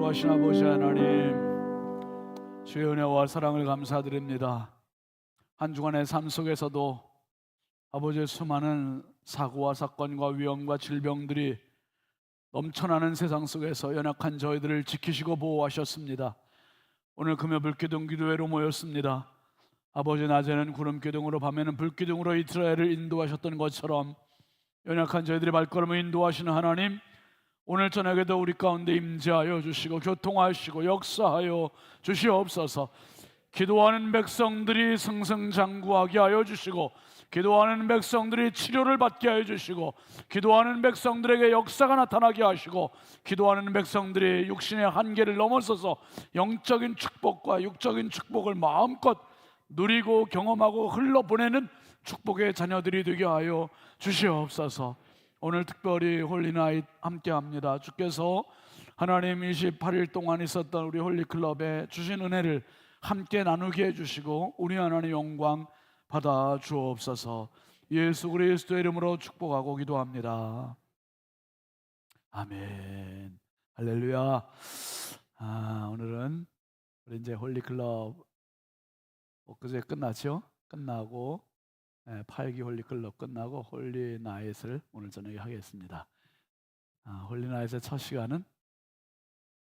전능하신 아버지 하나님, 주의 은혜와 사랑을 감사드립니다. 한 주간의 삶 속에서도 아버지의 수많은 사고와 사건과 위험과 질병들이 넘쳐나는 세상 속에서 연약한 저희들을 지키시고 보호하셨습니다. 오늘 금요 불기둥 기도회로 모였습니다. 아버지, 낮에는 구름 기둥으로 밤에는 불 기둥으로 이스라엘을 인도하셨던 것처럼 연약한 저희들의 발걸음을 인도하시는 하나님, 오늘 저녁에도 우리 가운데 임재하여 주시고 교통하시고 역사하여 주시옵소서. 기도하는 백성들이 승승장구하게 하여 주시고, 기도하는 백성들이 치료를 받게 하여 주시고, 기도하는 백성들에게 역사가 나타나게 하시고, 기도하는 백성들이 육신의 한계를 넘어서서 영적인 축복과 육적인 축복을 마음껏 누리고 경험하고 흘러보내는 축복의 자녀들이 되게 하여 주시옵소서. 오늘 특별히 홀리나잇 함께합니다. 주께서 하나님 28일 동안 있었던 우리 홀리클럽에 주신 은혜를 함께 나누게 해주시고 우리 하나님 영광 받아 주옵소서. 예수 그리스도의 이름으로 축복하고 기도합니다. 아멘. 할렐루야. 오늘은 우리 이제 홀리클럽 엊그제 끝났죠? 끝나고 8기 홀리클럽 끝나고 홀리나잇을 오늘 저녁에 하겠습니다. 홀리나잇의 첫 시간은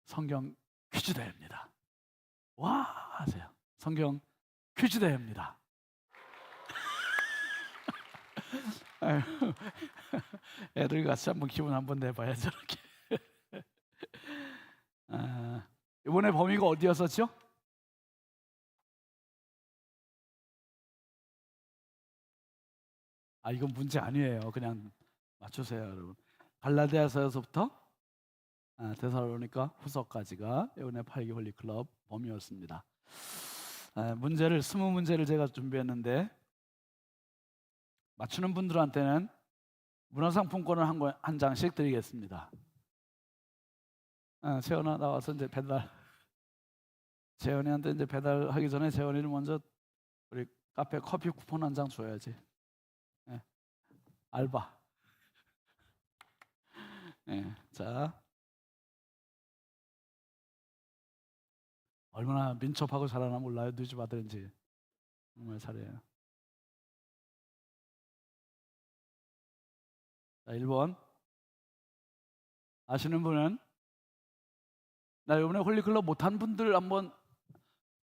성경 퀴즈 대회입니다. 와 하세요. 성경 퀴즈 대회입니다. 애들 같이 한번 기분 한번 내봐야 저렇게. 이번에 범위가 어디였었죠? 이건 문제 아니에요. 그냥 맞추세요, 여러분. 갈라디아서에서부터 데살로니가 후서까지가 이번에 8기 홀리클럽 범위였습니다. 문제를 20문제를 제가 준비했는데 맞추는 분들한테는 문화상품권을 한 장씩 드리겠습니다. 재원아 나와서 이제 재원이한테 이제 배달하기 전에 재원이는 먼저 우리 카페 커피 쿠폰 한 장 줘야지. 알바. 자, 얼마나 민첩하고 잘하나 몰라요. 누지 받은지 정말 잘해요. 자, 1번 아시는 분은 나 이번에 홀리클럽 못한 분들 한번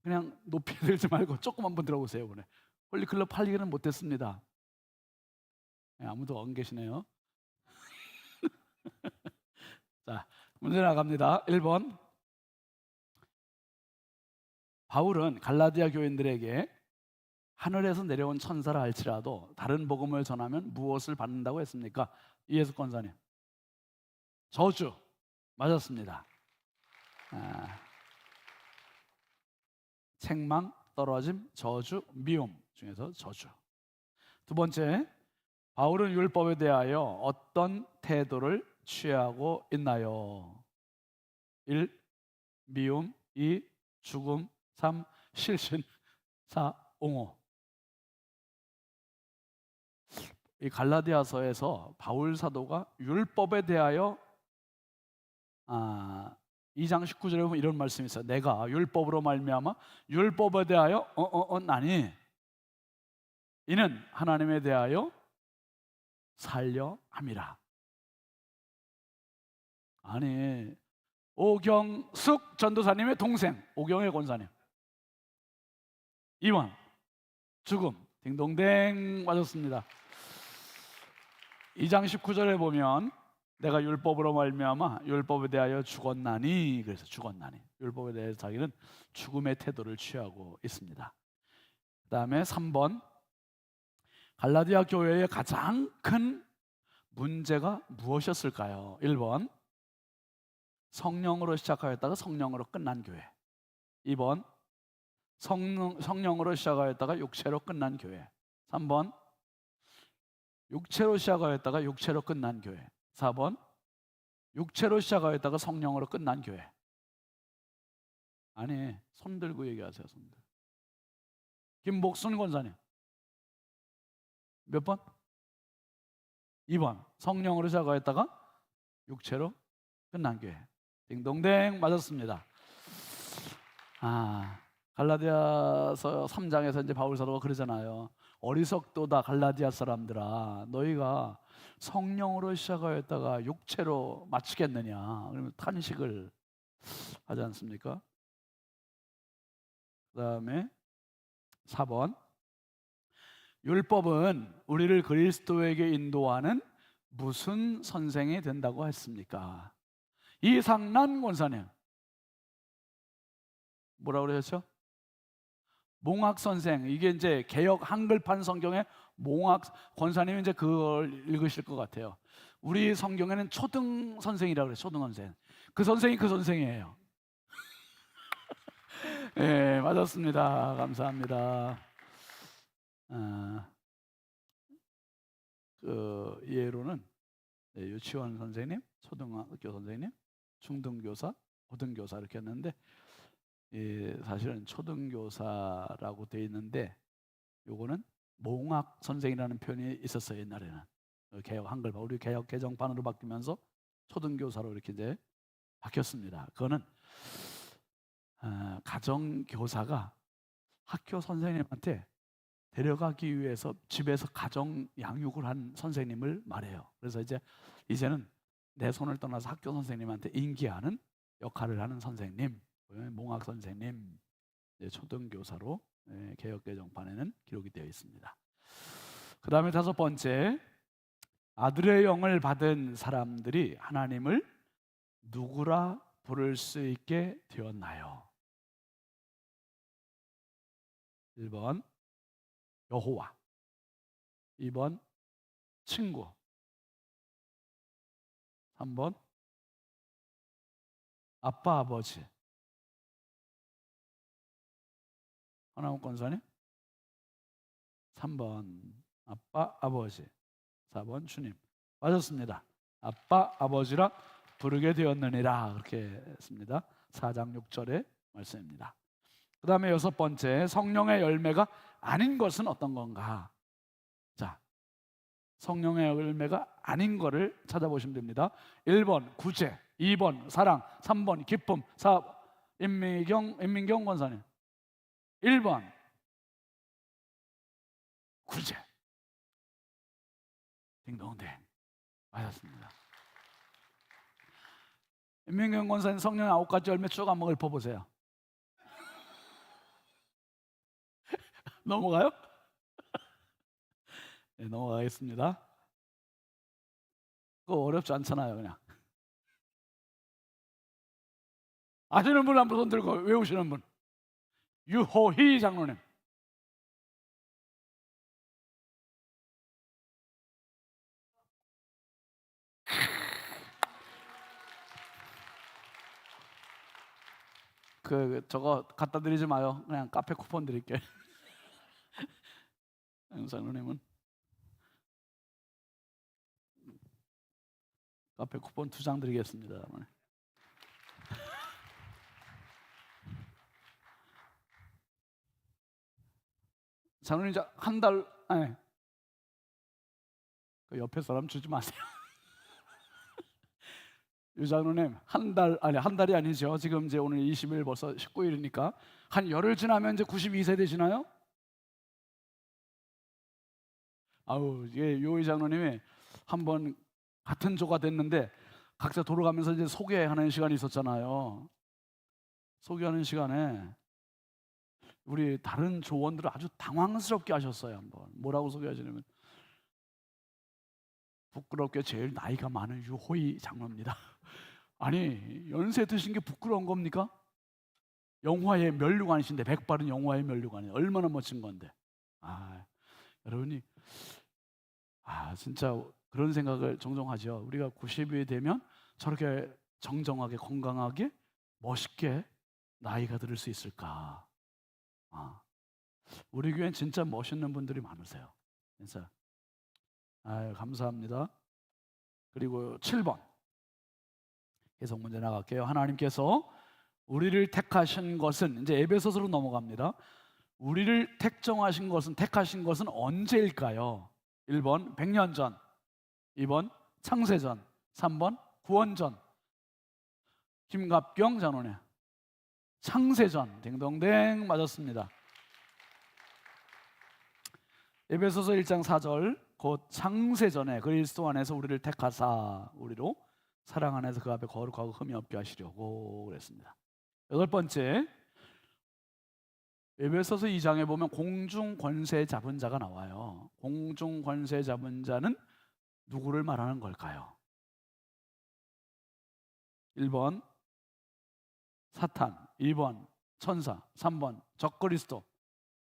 그냥 높이 들지 말고 조금 한번 들어보세요. 이번에 홀리클럽 8기는 못했습니다. 아무도 안 계시네요. 자, 문제 나갑니다. 1번 바울은 갈라디아 교인들에게 하늘에서 내려온 천사라 할지라도 다른 복음을 전하면 무엇을 받는다고 했습니까? 이예수 권사님. 저주. 맞았습니다. 책망, 떨어짐, 저주, 미움 중에서 저주. 두 번째, 바울은 율법에 대하여 어떤 태도를 취하고 있나요? 1. 미움. 2. 죽음. 3. 실신. 4. 옹호. 이 갈라디아서에서 바울 사도가 율법에 대하여 2장 19절에 보면 이런 말씀이 있어요. 내가 율법으로 말미암아 율법에 대하여 나니 이는 하나님에 대하여 살려 함이라. 아니, 오경숙 전도사님의 동생 오경의 권사님. 2번 죽음. 딩동댕 맞았습니다. 2장 19절에 보면 내가 율법으로 말미암아 율법에 대하여 죽었나니, 그래서 죽었나니 율법에 대해서 자기는 죽음의 태도를 취하고 있습니다. 그 다음에 3번 갈라디아 교회의 가장 큰 문제가 무엇이었을까요? 1번 성령으로 시작하였다가 성령으로 끝난 교회. 2번 성령으로 시작하였다가 육체로 끝난 교회. 3번 육체로 시작하였다가 육체로 끝난 교회. 4번 육체로 시작하였다가 성령으로 끝난 교회. 아니, 손 들고 얘기하세요. 손 들고. 김복순 권사님 몇 번? 2번 성령으로 시작하였다가 육체로 끝난 교회. 딩동댕 맞았습니다. 갈라디아서 3장에서 이제 바울 사도가 그러잖아요. 어리석도다 갈라디아 사람들아, 너희가 성령으로 시작하였다가 육체로 마치겠느냐. 그러면 탄식을 하지 않습니까? 그 다음에 4번, 율법은 우리를 그리스도에게 인도하는 무슨 선생이 된다고 했습니까? 이상란 권사님 뭐라고 그러셨죠? 몽학 선생. 이게 이제 개역 한글판 성경에 몽학 권사님이 이제 그걸 읽으실 것 같아요. 우리 성경에는 초등 선생이라고 그래요. 초등 선생. 그 선생이 그 선생이에요. 네, 맞았습니다. 감사합니다. 그 예로는 유치원 선생님, 초등학교 선생님, 중등교사, 고등교사 이렇게 했는데 사실은 초등교사라고 되어 있는데 요거는 몽학 선생이라는 표현이 있었어요. 옛날에는 개혁 한글판, 우리 개혁 개정판으로 바뀌면서 초등교사로 이렇게 이제 바뀌었습니다. 그거는 가정교사가 학교 선생님한테 데려가기 위해서 집에서 가정 양육을 한 선생님을 말해요. 그래서 이제는 내 손을 떠나서 학교 선생님한테 인기하는 역할을 하는 선생님, 몽학 선생님, 초등교사로 개혁개정판에는 기록이 되어 있습니다. 그 다음에 5번째, 아들의 영을 받은 사람들이 하나님을 누구라 부를 수 있게 되었나요? 1번 여호와, 2번 친구, 3번 아빠 아버지. 하나만 권사님? 3번 아빠 아버지, 4번 주님. 맞았습니다. 아빠 아버지라 부르게 되었느니라 그렇게 했습니다. 4장 6절의 말씀입니다. 그 다음에 6번째, 성령의 열매가 아닌 것은 어떤 건가? 자, 성령의 열매가 아닌 거를 찾아보시면 됩니다. 1번 구제, 2번 사랑, 3번 기쁨, 4 임민경 권사님. 1번 구제. 딩동댕 맞았습니다. 임민경 권사님 성령의 9가지 열매 쭉 한번 읊어보세요. 넘어가요? 네, 넘어가겠습니다. 그거 어렵지 않잖아요. 그냥 아시는 분 한 분 손 들고 외우시는 분. 유호희 장로님. 저거 갖다 드리지 마요. 그냥 카페 쿠폰 드릴게요. 장로님은 카페 쿠폰 2장 드리겠습니다. 장로님 한 달, 아니, 그 옆에 사람 주지 마세요. 유 장로님 한 달이 아니죠. 지금 이제 오늘 20일 벌써 19일이니까 한 열흘 지나면 이제 92세 되시나요? 요희 장로님이 한번 같은 조가 됐는데 각자 돌아가면서 이제 소개하는 시간이 있었잖아요. 소개하는 시간에 우리 다른 조원들을 아주 당황스럽게 하셨어요. 한번 뭐라고 소개하시냐면 부끄럽게 제일 나이가 많은 유호희 장로입니다. 아니 연세 드신 게 부끄러운 겁니까? 영화의 면류관이신데, 백발은 영화의 면류관이 얼마나 멋진 건데. 여러분이 진짜 그런 생각을 종종 하죠. 우리가 90이 되면 저렇게 정정하게 건강하게 멋있게 나이가 들을 수 있을까? 우리 교회는 진짜 멋있는 분들이 많으세요. 진짜. 감사합니다. 그리고 7번 계속 문제 나갈게요. 하나님께서 우리를 택하신 것은, 이제 에베소서로 넘어갑니다. 우리를 택하신 것은 언제일까요? 1번 100년 전, 2번 창세 전, 3번 구원 전. 김갑경 장로님. 창세전. 딩동댕 맞았습니다. 에베소서 1장 4절 곧 창세전에 그리스도 안에서 우리를 택하사 우리로 사랑 안에서 그 앞에 거룩하고 흠이 없게 하시려고 그랬습니다. 여덟 번째, 에베소서 2장에 보면 공중 권세 잡은 자가 나와요. 공중 권세 잡은 자는 누구를 말하는 걸까요? 1번 사탄, 2번 천사, 3번 적그리스도.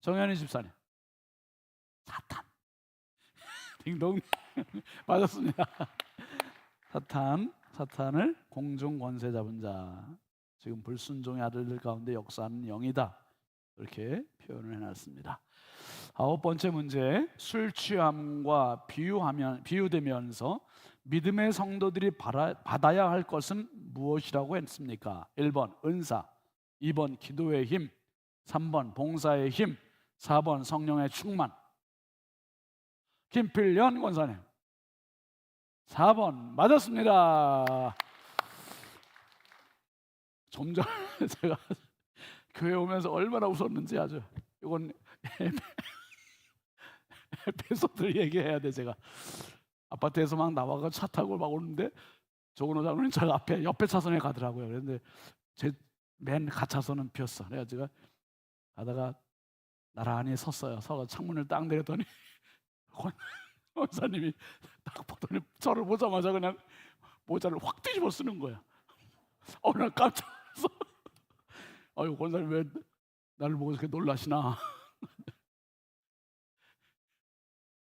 정현희 집사님. 사탄. 딩동. 맞았습니다. 사탄을 공중 권세 잡은 자, 지금 불순종의 아들들 가운데 역사하는 영이다, 이렇게 표현을 해놨습니다. 아홉 번째 문제, 술 취함과 비유되면서 믿음의 성도들이 받아야 할 것은 무엇이라고 했습니까? 1번 은사, 2번 기도의 힘, 3번 봉사의 힘, 4번 성령의 충만. 김필련 권사님. 4번 맞았습니다. 좀 전에 제가 교회 오면서 얼마나 웃었는지 아주. 이건 에베소들 얘기해야 돼. 제가 아파트에서 막 나와서 차 타고 막 오는데 조근호 장로님 저 앞에 옆에 차선에 가더라고요. 그런데 제 맨 가차선은 비었어. 그래서 제가 가다가 나란히 섰어요. 서서 창문을 딱 내렸더니 권사님이 딱 보더니 저를 보자마자 그냥 모자를 확 뒤집어 쓰는 거야. 나 깜짝 놀랐어. 아유, 권사님 왜 나를 보고 이렇게 놀라시나.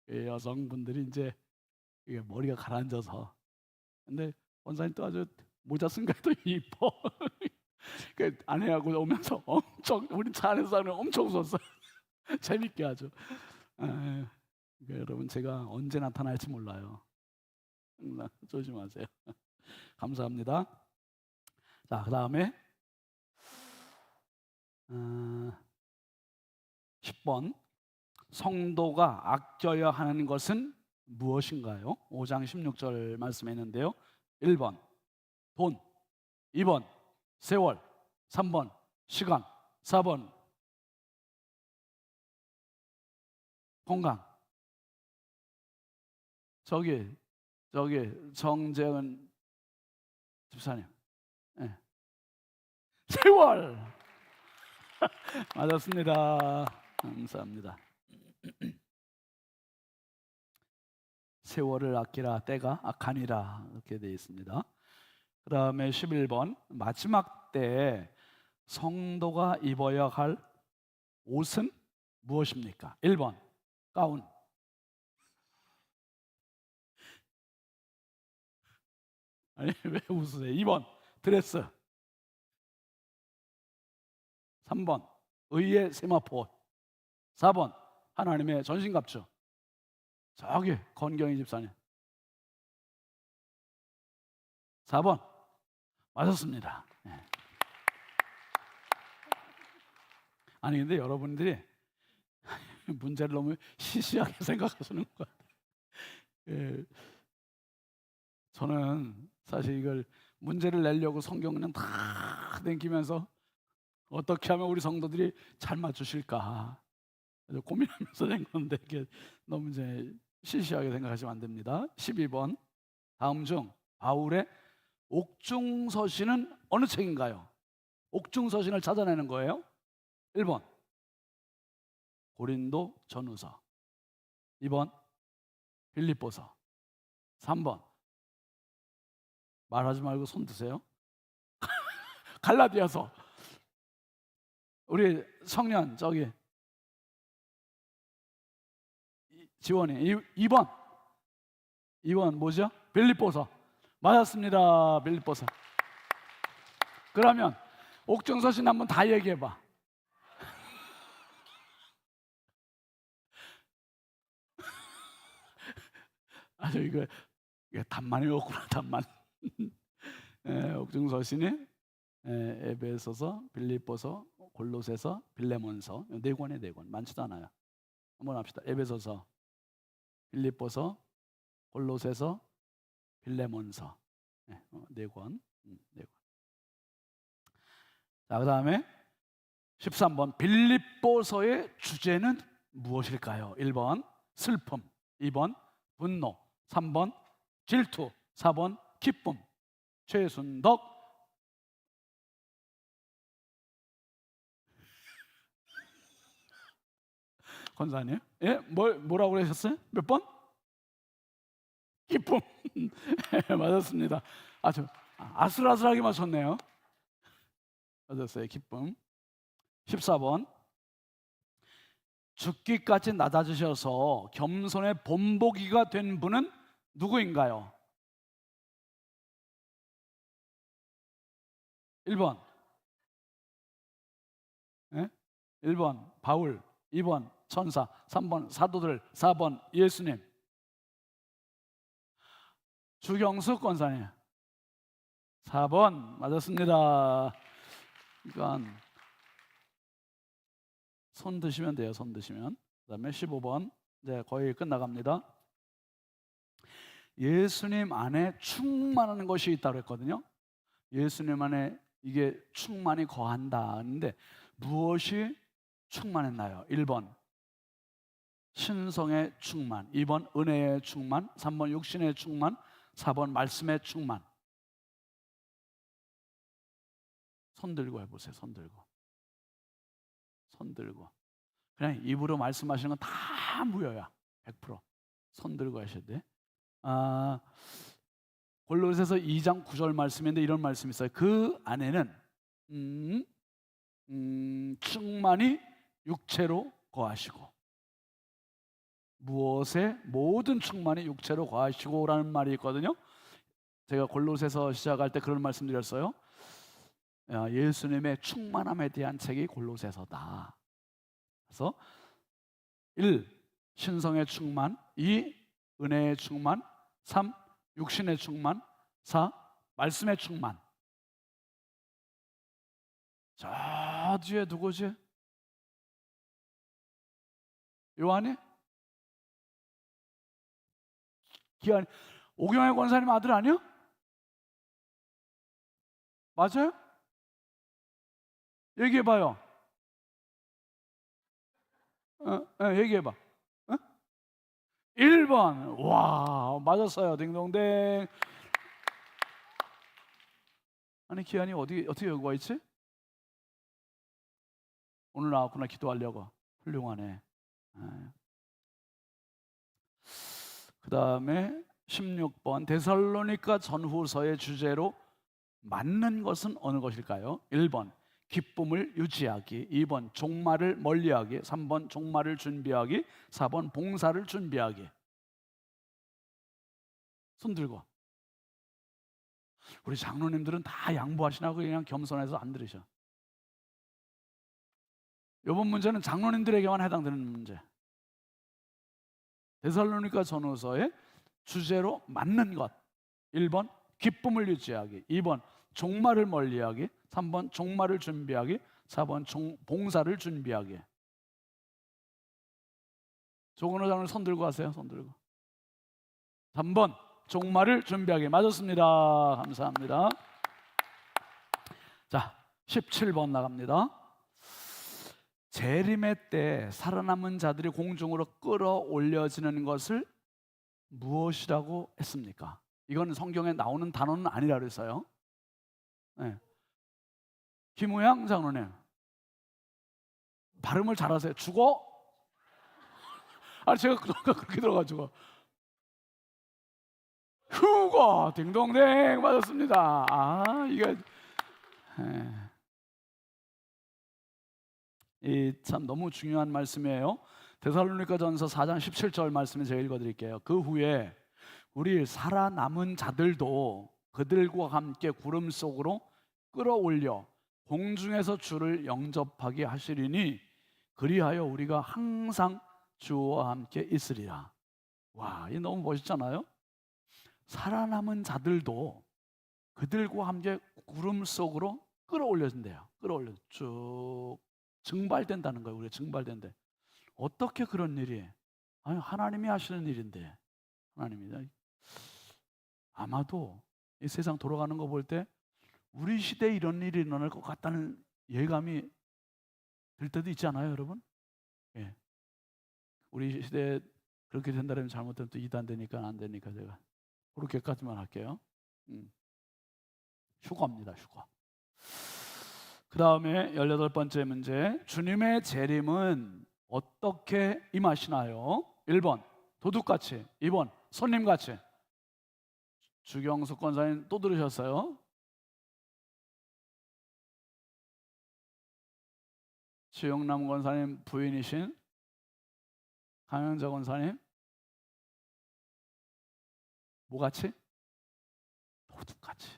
여성분들이 이제 이게 머리가 가라앉아서. 근데 권사님 또 아주 모자 쓴 게 또 이뻐. 그 아내하고 오면서 엄청, 우리 차 안에서 엄청 웃었어요. 재밌게 아주. 여러분, 제가 언제 나타날지 몰라요. 조심하세요. 감사합니다. 자, 그 다음에 10번, 성도가 아껴야 하는 것은 무엇인가요? 5장 16절 말씀에 있는데요. 1번 돈, 2번 세월, 3번 시간, 4번 건강. 저기 정재은 집사님. 네. 세월. 맞았습니다. 감사합니다. 세월을 아끼라 때가 악하니라, 이렇게 되어 있습니다. 그 다음에 11번, 마지막 때에 성도가 입어야 할 옷은 무엇입니까? 1번 가운, 아니 왜 웃으세요? 2번 드레스, 3번 의의 세마포, 4번 하나님의 전신갑주. 저기 건경희 집사님. 4번 맞았습니다. 네. 아니 근데 여러분들이 문제를 너무 시시하게 생각하시는 것 같아요. 예, 저는 사실 이걸 문제를 내려고 성경은 다 땡기면서 어떻게 하면 우리 성도들이 잘 맞추실까 고민하면서 된 건데, 이게 너무 이제 시시하게 생각하시면 안 됩니다. 12번, 다음 중 바울의 옥중서신은 어느 책인가요? 옥중서신을 찾아내는 거예요. 1번 고린도 전후서, 2번 빌립보서, 3번 말하지 말고 손 드세요. 갈라디아서. 우리 청년 저기 지원이 2번 뭐죠? 빌립보서. 맞았습니다. 빌립보서. 그러면 옥중서신 한번 다 얘기해봐. 아주 이게 단만이 없구나, 단만. 옥중서신이 에베소서, 빌립보서, 골로새서, 빌레몬서, 네 권에 네 권. 많지도 않아요. 한번 합시다. 에베소서, 빌립보서, 골로새서, 빌레몬서, 네 권. 네 권. 자, 그 다음에 13번 빌립보서의 주제는 무엇일까요? 1번 슬픔, 2번 분노, 3번 질투, 4번 기쁨. 최순덕 권사님, 예, 뭐라고 그러셨어요? 몇 번? 기쁨. 예, 맞았습니다. 아주 아슬아슬하게 맞췄네요. 맞았어요. 기쁨. 14번 죽기까지 낮아지셔서 겸손의 본보기가 된 분은 누구인가요? 1번, 예? 1번 바울, 2번 천사, 3번 사도들, 4번 예수님. 주경수 권사님 4번 맞았습니다. 그러니까 손 드시면 돼요. 손 드시면. 그다음에 15번 이제 거의 끝나갑니다. 예수님 안에 충만한 것이 있다고 했거든요. 예수님 안에 이게 충만히 거한다 하는데 무엇이 충만했나요? 1번 신성의 충만, 2번 은혜의 충만, 3번 육신의 충만, 4번 말씀의 충만. 손 들고 해보세요. 손 들고. 손 들고. 그냥 입으로 말씀하시는 건 다 무효야. 100%. 손 들고 하셔야 돼. 골로새서 2장 9절 말씀인데 이런 말씀이 있어요. 그 안에는 충만히 육체로 거하시고 무엇에 모든 충만히 육체로 거하시고라는 말이 있거든요. 제가 골로새서 시작할 때 그런 말씀 드렸어요. 예수님의 충만함에 대한 책이 골로새서다. 그래서 1. 신성의 충만, 2. 은혜의 충만, 3. 육신의 충만, 4. 말씀의 충만. 저 뒤에 누구지? 요한이? 기한이? 오경환 권사님 아들 아니야? 맞아요? 얘기해봐요. 얘기해봐. 1번. 와, 맞았어요. 딩동댕. 아니, 기한이 어떻게 여기 와 있지? 오늘 나왔구나. 기도하려고. 훌륭하네. 그 다음에 16번 데살로니가 전후서의 주제로 맞는 것은 어느 것일까요? 1번 기쁨을 유지하기, 2번 종말을 멀리하기, 3번 종말을 준비하기, 4번 봉사를 준비하기. 손 들고. 우리 장로님들은 다 양보하시나 그냥 겸손해서 안 들으셔. 이번 문제는 장로님들에게만 해당되는 문제. 데살로니가 전후서의 주제로 맞는 것. 1번 기쁨을 유지하기, 2번 종말을 멀리하기, 3번 종말을 준비하기, 4번 봉사를 준비하기. 조건호 장로님 손 들고 하세요. 손 들고. 3번 종말을 준비하기. 맞았습니다. 감사합니다. 자, 17번 나갑니다. 재림의 때 살아남은 자들이 공중으로 끌어올려지는 것을 무엇이라고 했습니까? 이건 성경에 나오는 단어는 아니라 그랬어요. 네. 김우양 장로님 발음을 잘하세요. 죽어? 아니 제가 그렇게 들어가지고 휴거 딩동댕 맞았습니다. 이게 참 너무 중요한 말씀이에요. 데살로니가전서 4장 17절 말씀을 제가 읽어드릴게요. 그 후에 우리 살아남은 자들도 그들과 함께 구름 속으로 끌어올려 공중에서 주를 영접하게 하시리니 그리하여 우리가 항상 주와 함께 있으리라. 와, 이 너무 멋있잖아요. 살아남은 자들도 그들과 함께 구름 속으로 끌어올려진대요. 끌어올려 쭉 증발된다는 거예요. 우리가 증발된대. 어떻게 그런 일이? 아니, 하나님이 하시는 일인데. 하나님이 아마도 이 세상 돌아가는 거 볼 때 우리 시대에 이런 일이 일어날 것 같다는 예감이 들 때도 있지 않아요, 여러분? 예. 우리 시대에 그렇게 된다면 잘못되면 또 이단되니까 안 되니까 제가 그렇게까지만 할게요. 휴거입니다, 휴거. 그 다음에 18번째 문제. 주님의 재림은 어떻게 임하시나요? 1번 도둑같이, 2번 손님같이. 주경숙 권사님 또 들으셨어요? 지영남 권사님 부인이신 강영자 권사님 뭐같이? 도둑같이.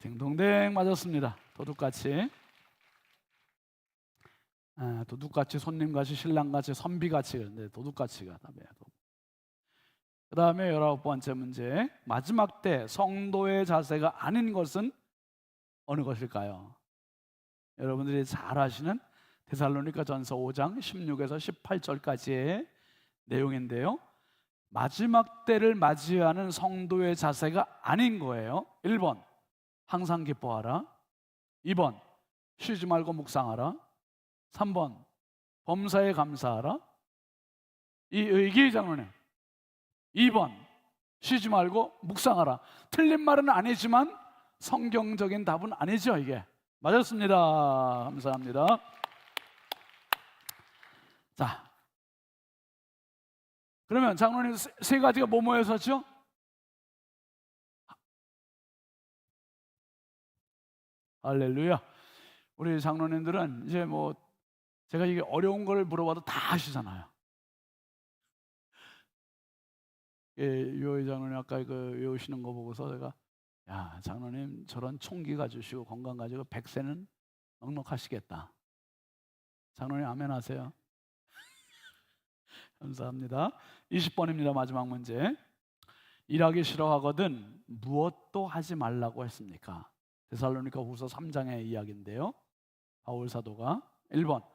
딩동댕 맞았습니다. 도둑같이. 도둑같이, 손님같이, 신랑같이, 선비같이. 네, 도둑같이가 답이에요. 그 다음에 19번째 문제. 마지막 때 성도의 자세가 아닌 것은 어느 것일까요? 여러분들이 잘 아시는 데살로니가 전서 5장 16에서 18절까지의 내용인데요, 마지막 때를 맞이하는 성도의 자세가 아닌 거예요. 1번 항상 기뻐하라, 2번 쉬지 말고 묵상하라, 3번 범사에 감사하라. 이기 장로님 2번 쉬지 말고 묵상하라. 틀린 말은 아니지만 성경적인 답은 아니죠. 이게 맞았습니다. 감사합니다. 자, 그러면 장로님 세 가지가 뭐였었죠? 할렐루야. 우리 장로님들은 이제 뭐 제가 이게 어려운 걸 물어봐도 다 아시잖아요. 유호희 장로님 아까 그 외우시는 거 보고서 제가, 야, 장로님 저런 총기 가지시고 건강 가지고 100세는 넉넉하시겠다. 장로님 아멘 하세요. 감사합니다. 20번입니다. 마지막 문제. 일하기 싫어하거든 무엇도 하지 말라고 했습니까? 데살로니가 후서 3장의 이야기인데요, 바울 사도가 1번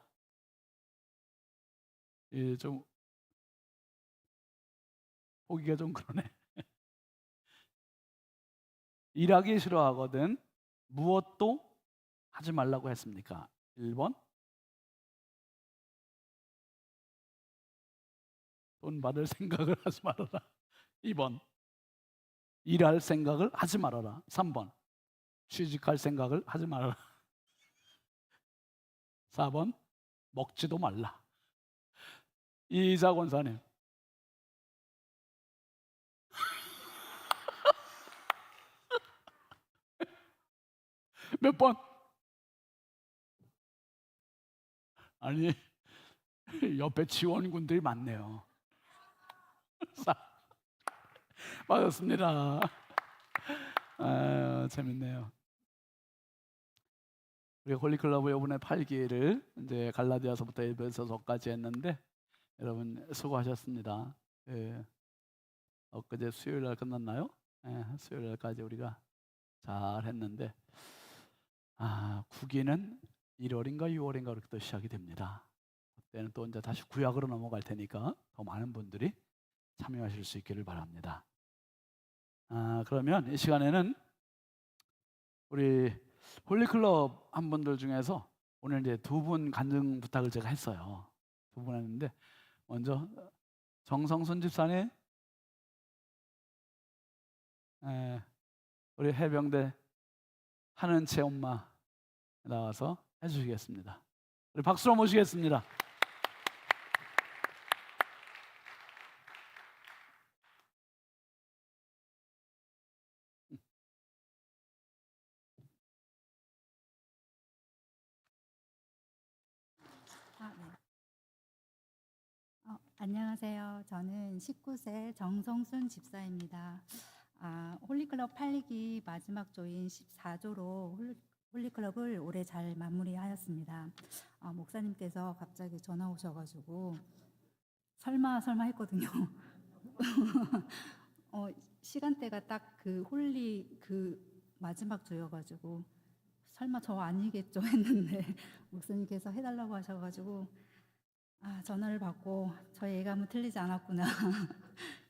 좀 보기가 좀 그러네. 일하기 싫어하거든 무엇도 하지 말라고 했습니까? 1번 돈 받을 생각을 하지 말아라. 2번 일할 생각을 하지 말아라. 3번 취직할 생각을 하지 말아라. 4번 먹지도 말라. 이자 권사님 몇 번? 아니, 옆에 지원군들이 많네요. 맞았습니다. 재밌네요. 우리 홀리클럽 이번에 8기를 이제 갈라디아서부터 에베소서까지 했는데 여러분 수고하셨습니다. 예. 엊그제 수요일 날 끝났나요? 예, 수요일 날까지 우리가 잘 했는데 9기는 1월인가 6월인가 그렇게 또 시작이 됩니다. 그때는 또 이제 다시 구약으로 넘어갈 테니까 더 많은 분들이 참여하실 수 있기를 바랍니다. 그러면 이 시간에는 우리 홀리클럽 한 분들 중에서 오늘 이제 2분 간증 부탁을 제가 했어요. 2분 했는데 먼저 정성순 집사님, 우리 해병대 한은채 엄마 나와서 해주시겠습니다. 우리 박수로 모시겠습니다. 네. 안녕하세요. 저는 19세 정성순 집사입니다. 홀리클럽 8기 마지막 조인 14조로 홀리클럽을 올해 잘 마무리하였습니다. 목사님께서 갑자기 전화 오셔가지고 설마 했거든요. 시간대가 딱 그 홀리 그 마지막 조여가지고 설마 저 아니겠죠 했는데 목사님께서 해달라고 하셔가지고 전화를 받고 저의 예감은 틀리지 않았구나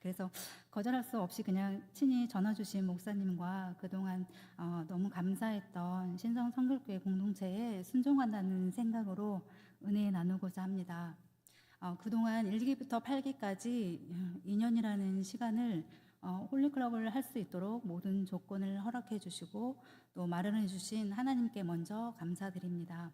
그래서 거절할 수 없이 그냥 친히 전화 주신 목사님과 그동안 너무 감사했던 신성 성결교회 공동체에 순종한다는 생각으로 은혜 나누고자 합니다. 그동안 1기부터 8기까지 2년이라는 시간을 홀리클럽을 할 수 있도록 모든 조건을 허락해 주시고 또 마련해 주신 하나님께 먼저 감사드립니다.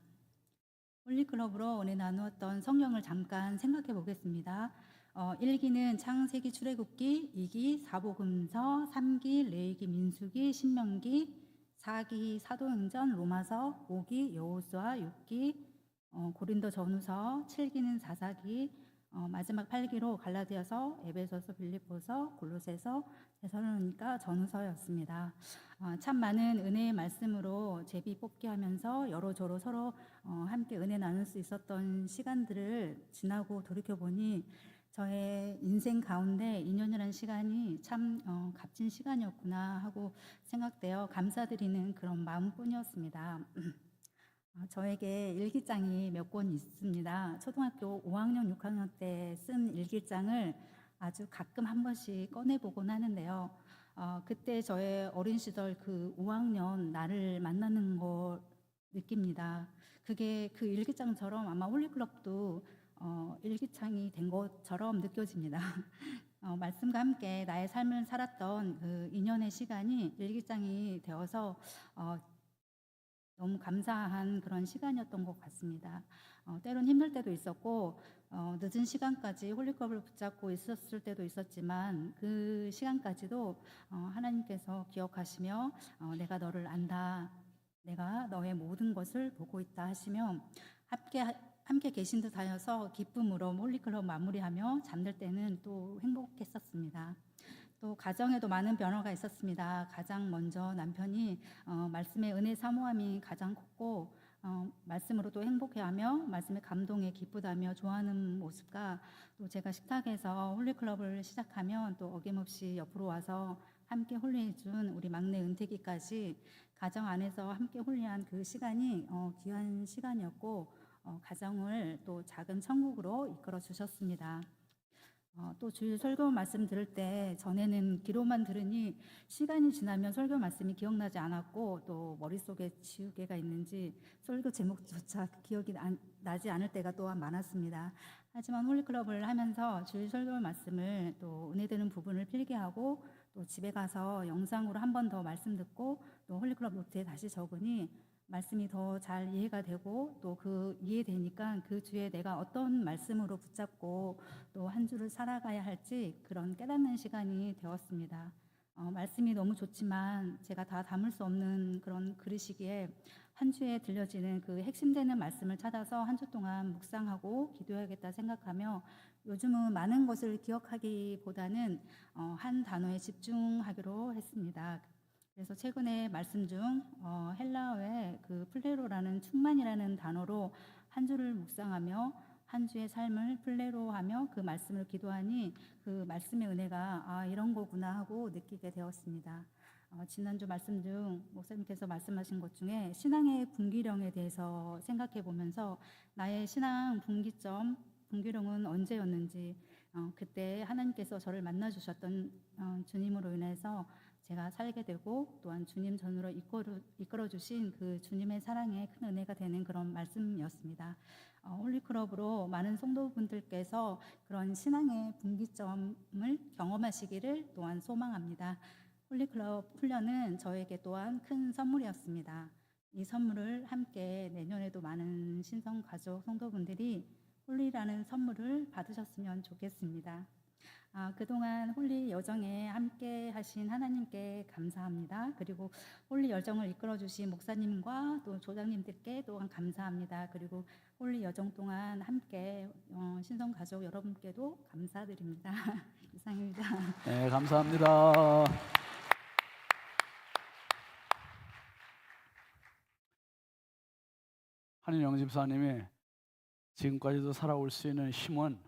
홀리클럽으로 은혜 나누었던 성경을 잠깐 생각해 보겠습니다. 1기는 창세기 출애굽기, 2기 사복음서, 3기 레위기 민수기 신명기, 4기 사도행전 로마서, 5기 여호수아, 6기 고린도 전후서, 7기는 사사기, 마지막 8기로 갈라디아서, 에베소서, 빌립보서, 골로새서, 데살로니가 전후서였습니다. 참 많은 은혜의 말씀으로 제비 뽑기 하면서 여러저러 서로 함께 은혜 나눌 수 있었던 시간들을 지나고 돌이켜보니 저의 인생 가운데 2년이라는 시간이 참 값진 시간이었구나 하고 생각되어 감사드리는 그런 마음뿐이었습니다. 저에게 일기장이 몇 권 있습니다. 초등학교 5학년, 6학년 때 쓴 일기장을 아주 가끔 한 번씩 꺼내보곤 하는데요. 그때 저의 어린 시절 그 5학년 나를 만나는 걸 느낍니다. 그게 그 일기장처럼 아마 홀리클럽도 일기장이 된 것처럼 느껴집니다. 말씀과 함께 나의 삶을 살았던 그 2년의 시간이 일기장이 되어서 너무 감사한 그런 시간이었던 것 같습니다. 때론 힘들 때도 있었고 늦은 시간까지 홀리컵을 붙잡고 있었을 때도 있었지만 그 시간까지도 하나님께서 기억하시며 내가 너를 안다, 내가 너의 모든 것을 보고 있다 하시며 함께 계신 듯 하여서 기쁨으로 홀리클럽 마무리하며 잠들 때는 또 행복했었습니다. 또 가정에도 많은 변화가 있었습니다. 가장 먼저 남편이 말씀의 은혜 사모함이 가장 컸고 말씀으로도 행복해하며 말씀의 감동에 기쁘다며 좋아하는 모습과 또 제가 식탁에서 홀리클럽을 시작하면 또 어김없이 옆으로 와서 함께 홀리해준 우리 막내 은택이까지 가정 안에서 함께 홀리한 그 시간이 귀한 시간이었고 가정을 또 작은 천국으로 이끌어 주셨습니다. 또 주일 설교 말씀 들을 때 전에는 귀로만 들으니 시간이 지나면 설교 말씀이 기억나지 않았고 또 머릿속에 지우개가 있는지 설교 제목조차 기억이 나지 않을 때가 또한 많았습니다. 하지만 홀리클럽을 하면서 주일 설교 말씀을 또 은혜되는 부분을 필기하고 또 집에 가서 영상으로 한 번 더 말씀 듣고 또 홀리클럽 노트에 다시 적으니 말씀이 더 잘 이해가 되고 또 그 이해되니까 그 주에 내가 어떤 말씀으로 붙잡고 또 한 주를 살아가야 할지 그런 깨닫는 시간이 되었습니다. 말씀이 너무 좋지만 제가 다 담을 수 없는 그런 그릇이기에 한 주에 들려지는 그 핵심되는 말씀을 찾아서 한 주 동안 묵상하고 기도해야겠다 생각하며 요즘은 많은 것을 기억하기보다는 한 단어에 집중하기로 했습니다. 그래서 최근에 말씀 중 헬라어의 그 플레로라는 충만이라는 단어로 한 주를 묵상하며 한 주의 삶을 플레로하며 그 말씀을 기도하니 그 말씀의 은혜가 이런 거구나 하고 느끼게 되었습니다. 지난주 말씀 중 목사님께서 말씀하신 것 중에 신앙의 분기령에 대해서 생각해 보면서 나의 신앙 분기점, 분기령은 언제였는지 그때 하나님께서 저를 만나 주셨던 주님으로 인해서 제가 살게 되고 또한 주님 전으로 이끌어 주신 그 주님의 사랑에 큰 은혜가 되는 그런 말씀이었습니다. 홀리클럽으로 많은 성도분들께서 그런 신앙의 분기점을 경험하시기를 또한 소망합니다. 홀리클럽 훈련은 저에게 또한 큰 선물이었습니다. 이 선물을 함께 내년에도 많은 신성 가족 성도분들이 홀리라는 선물을 받으셨으면 좋겠습니다. 그동안 홀리 여정에 함께 하신 하나님께 감사합니다. 그리고 홀리 여정을 이끌어 주신 목사님과 또 조장님들께 또한 감사합니다. 그리고 홀리 여정 동안 함께 신성 가족 여러분께도 감사드립니다. 이상입니다. 네, 감사합니다. 한인영 집사님이 지금까지도 살아올 수 있는 힘은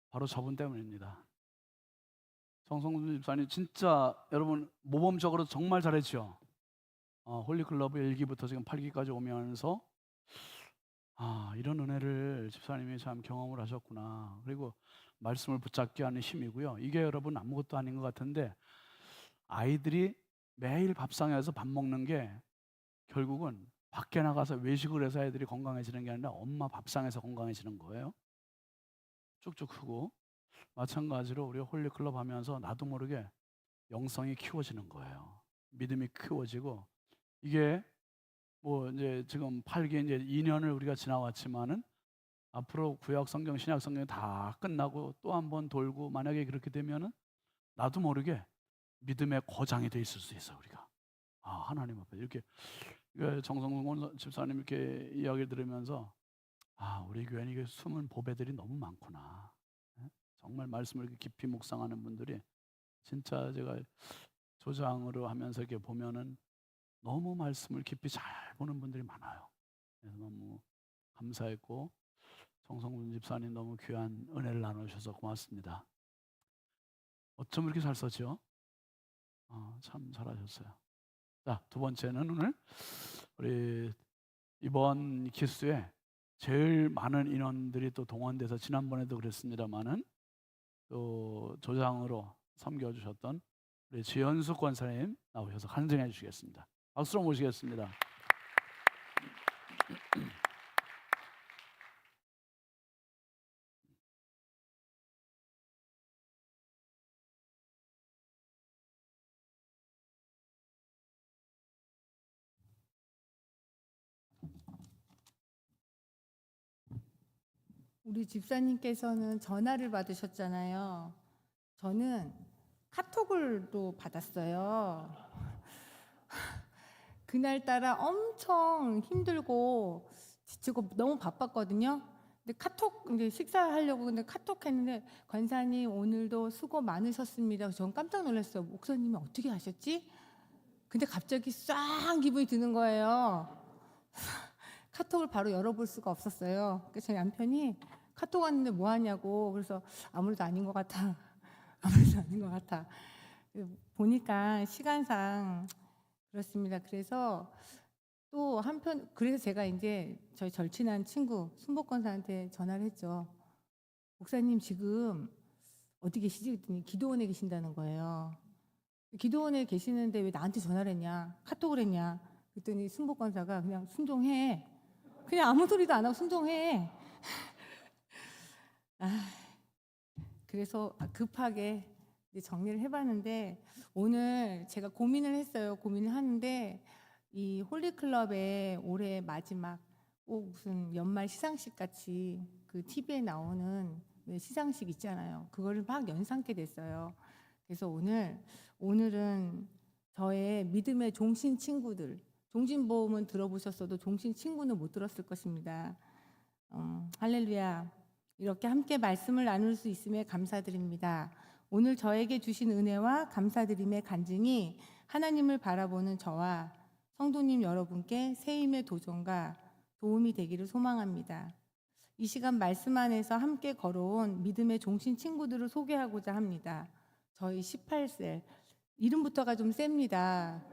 바로 저분 때문입니다. 정성준 집사님 진짜 여러분 모범적으로 정말 잘했죠. 홀리클럽 1기부터 지금 8기까지 오면서 이런 은혜를 집사님이 참 경험을 하셨구나. 그리고 말씀을 붙잡게 하는 힘이고요. 이게 여러분 아무것도 아닌 것 같은데, 아이들이 매일 밥상에서 밥 먹는 게 결국은 밖에 나가서 외식을 해서 애들이 건강해지는 게 아니라 엄마 밥상에서 건강해지는 거예요. 쭉쭉 크고. 마찬가지로 우리 홀리클럽 하면서 나도 모르게 영성이 키워지는 거예요. 믿음이 키워지고, 이게 뭐 이제 지금 8기 이제 2년을 우리가 지나왔지만은 앞으로 구약 성경, 신약 성경이 다 끝나고 또 한 번 돌고, 만약에 그렇게 되면은 나도 모르게 믿음의 고장이 돼 있을 수 있어 우리가. 하나님 앞에 이렇게 정성군 집사님 이렇게 이야기를 들으면서 우리 교회는 이게 숨은 보배들이 너무 많구나. 예? 정말 말씀을 이렇게 깊이 묵상하는 분들이 진짜 제가 조장으로 하면서 이렇게 보면은 너무 말씀을 깊이 잘 보는 분들이 많아요. 그래서 너무 감사했고, 정성군 집사님 너무 귀한 은혜를 나누셔서 고맙습니다. 어쩜 이렇게 잘 썼죠? 참 잘하셨어요. 자, 두 번째는 오늘 우리 이번 기수에 제일 많은 인원들이 또 동원돼서, 지난번에도 그랬습니다만은 또 조장으로 섬겨주셨던 우리 지현숙 권사님 나오셔서 간증해 주시겠습니다. 박수로 모시겠습니다. 우리 집사님께서는 전화를 받으셨잖아요. 저는 카톡을 또 받았어요. 그날따라 엄청 힘들고 지치고 너무 바빴거든요. 근데 카톡 이제 식사하려고 근데 카톡 했는데, 권사님 오늘도 수고 많으셨습니다. 전 깜짝 놀랐어요. 목사님이 어떻게 하셨지? 근데 갑자기 싹 기분이 드는 거예요. 카톡을 바로 열어볼 수가 없었어요. 그래서 저희 남편이 카톡 왔는데 뭐 하냐고. 그래서 아무래도 아닌 것 같아. 아무래도 아닌 것 같아. 보니까 시간상 그렇습니다. 그래서 또 한편, 그래서 제가 이제 저희 절친한 친구 순복권사한테 전화를 했죠. 목사님 지금 어디 계시지? 그랬더니 기도원에 계신다는 거예요. 기도원에 계시는데 왜 나한테 전화를 했냐? 카톡을 했냐? 그랬더니 순복권사가 그냥 순종해. 그냥 아무 소리도 안 하고 순종해. 그래서 급하게 이제 정리를 해봤는데, 오늘 제가 고민을 했어요. 고민을 하는데 이 홀리클럽의 올해 마지막 꼭 무슨 연말 시상식 같이 그 TV에 나오는 시상식 있잖아요. 그거를 막 연상케 됐어요. 그래서 오늘은 저의 믿음의 종신 친구들, 종신보험은 들어보셨어도 종신 친구는 못 들었을 것입니다. 할렐루야. 이렇게 함께 말씀을 나눌 수 있음에 감사드립니다. 오늘 저에게 주신 은혜와 감사드림의 간증이 하나님을 바라보는 저와 성도님 여러분께 새 힘의 도전과 도움이 되기를 소망합니다. 이 시간 말씀 안에서 함께 걸어온 믿음의 종신 친구들을 소개하고자 합니다. 저희 18셀, 이름부터가 좀 셉니다.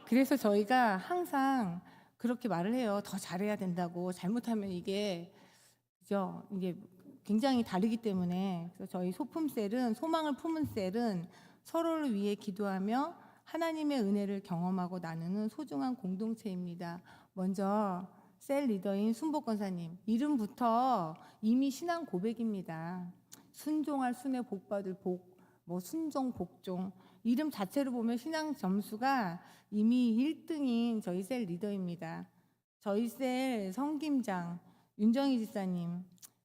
그래서 저희가 항상 그렇게 말을 해요. 더 잘해야 된다고. 잘못하면 이게 굉장히 다르기 때문에. 그래서 저희 소품셀은, 소망을 품은 셀은 서로를 위해 기도하며 하나님의 은혜를 경험하고 나누는 소중한 공동체입니다. 먼저 셀 리더인 순복권사님, 이름부터 이미 신앙 고백입니다. 순종할 순에 복받을 복, 순종 복종, 이름 자체로 보면 신앙 점수가 이미 1등인 저희 셀 리더입니다. 저희 셀 성김장 윤정희 집사님,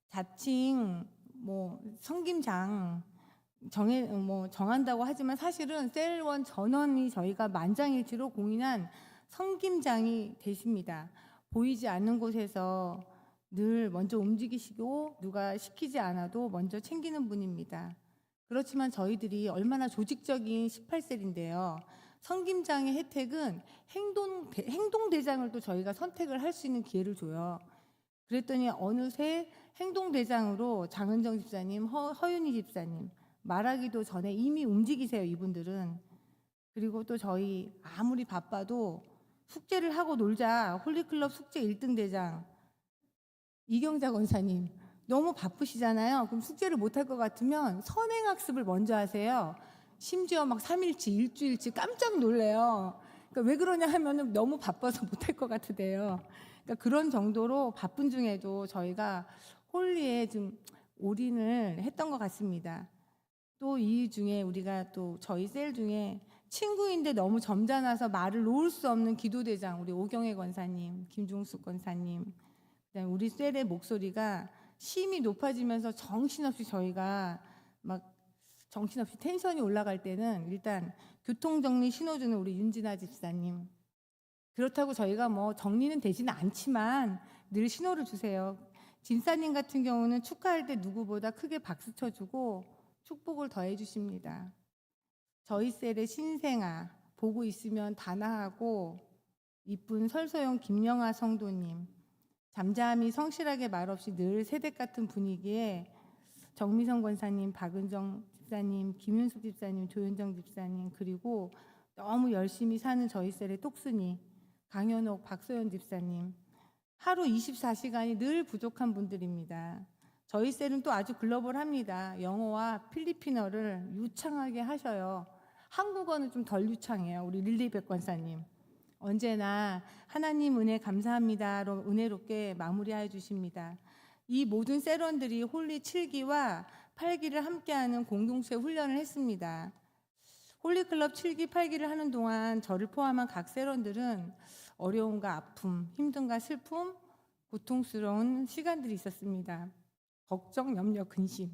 자칭 성김장 정한다고 하지만 사실은 셀원 전원이 저희가 만장일치로 공인한 성김장이 되십니다. 보이지 않는 곳에서 늘 먼저 움직이시고 누가 시키지 않아도 먼저 챙기는 분입니다. 그렇지만 저희들이 얼마나 조직적인 18셀인데요. 성김장의 혜택은 행동대장을 또 저희가 선택을 할 수 있는 기회를 줘요. 그랬더니 어느새 행동대장으로 장은정 집사님, 허윤희 집사님, 말하기도 전에 이미 움직이세요, 이분들은. 그리고 또 저희 아무리 바빠도 숙제를 하고 놀자, 홀리클럽 숙제 1등 대장 이경자 권사님 너무 바쁘시잖아요. 그럼 숙제를 못할 것 같으면 선행학습을 먼저 하세요. 심지어 막 3일치, 일주일치 깜짝 놀래요. 그러니까 왜 그러냐 하면은 너무 바빠서 못할 것 같으대요. 그러니까 그런 정도로 바쁜 중에도 저희가 홀리에 좀 올인을 했던 것 같습니다. 또 이 중에 우리가 또 저희 셀 중에 친구인데 너무 점잖아서 말을 놓을 수 없는 기도대장 우리 오경혜 권사님, 김중숙 권사님, 그다음에 우리 셀의 목소리가 심이 높아지면서 정신없이 저희가 막 정신없이 텐션이 올라갈 때는 일단 교통정리 신호주는 우리 윤진아 집사님. 그렇다고 저희가 뭐 정리는 되지는 않지만 늘 신호를 주세요. 진사님 같은 경우는 축하할 때 누구보다 크게 박수 쳐주고 축복을 더해 주십니다. 저희 셀의 신생아 보고 있으면 다나하고 이쁜 설소영 김영아 성도님, 잠잠히 성실하게 말없이 늘 새댁 같은 분위기에 정미성 권사님, 박은정 집사님, 김윤숙 집사님, 조윤정 집사님, 그리고 너무 열심히 사는 저희 셀의 똑순이 강현옥, 박소연 집사님, 하루 24시간이 늘 부족한 분들입니다. 저희 셀은 또 아주 글로벌합니다. 영어와 필리핀어를 유창하게 하셔요. 한국어는 좀 덜 유창해요. 우리 릴리백 권사님. 언제나 하나님 은혜 감사합니다로 은혜롭게 마무리해 주십니다. 이 모든 셀원들이 홀리 7기와 8기를 함께하는 공동체 훈련을 했습니다. 홀리클럽 7기, 8기를 하는 동안 저를 포함한 각 셀원들은 어려움과 아픔, 힘듦과 슬픔, 고통스러운 시간들이 있었습니다. 걱정, 염려, 근심.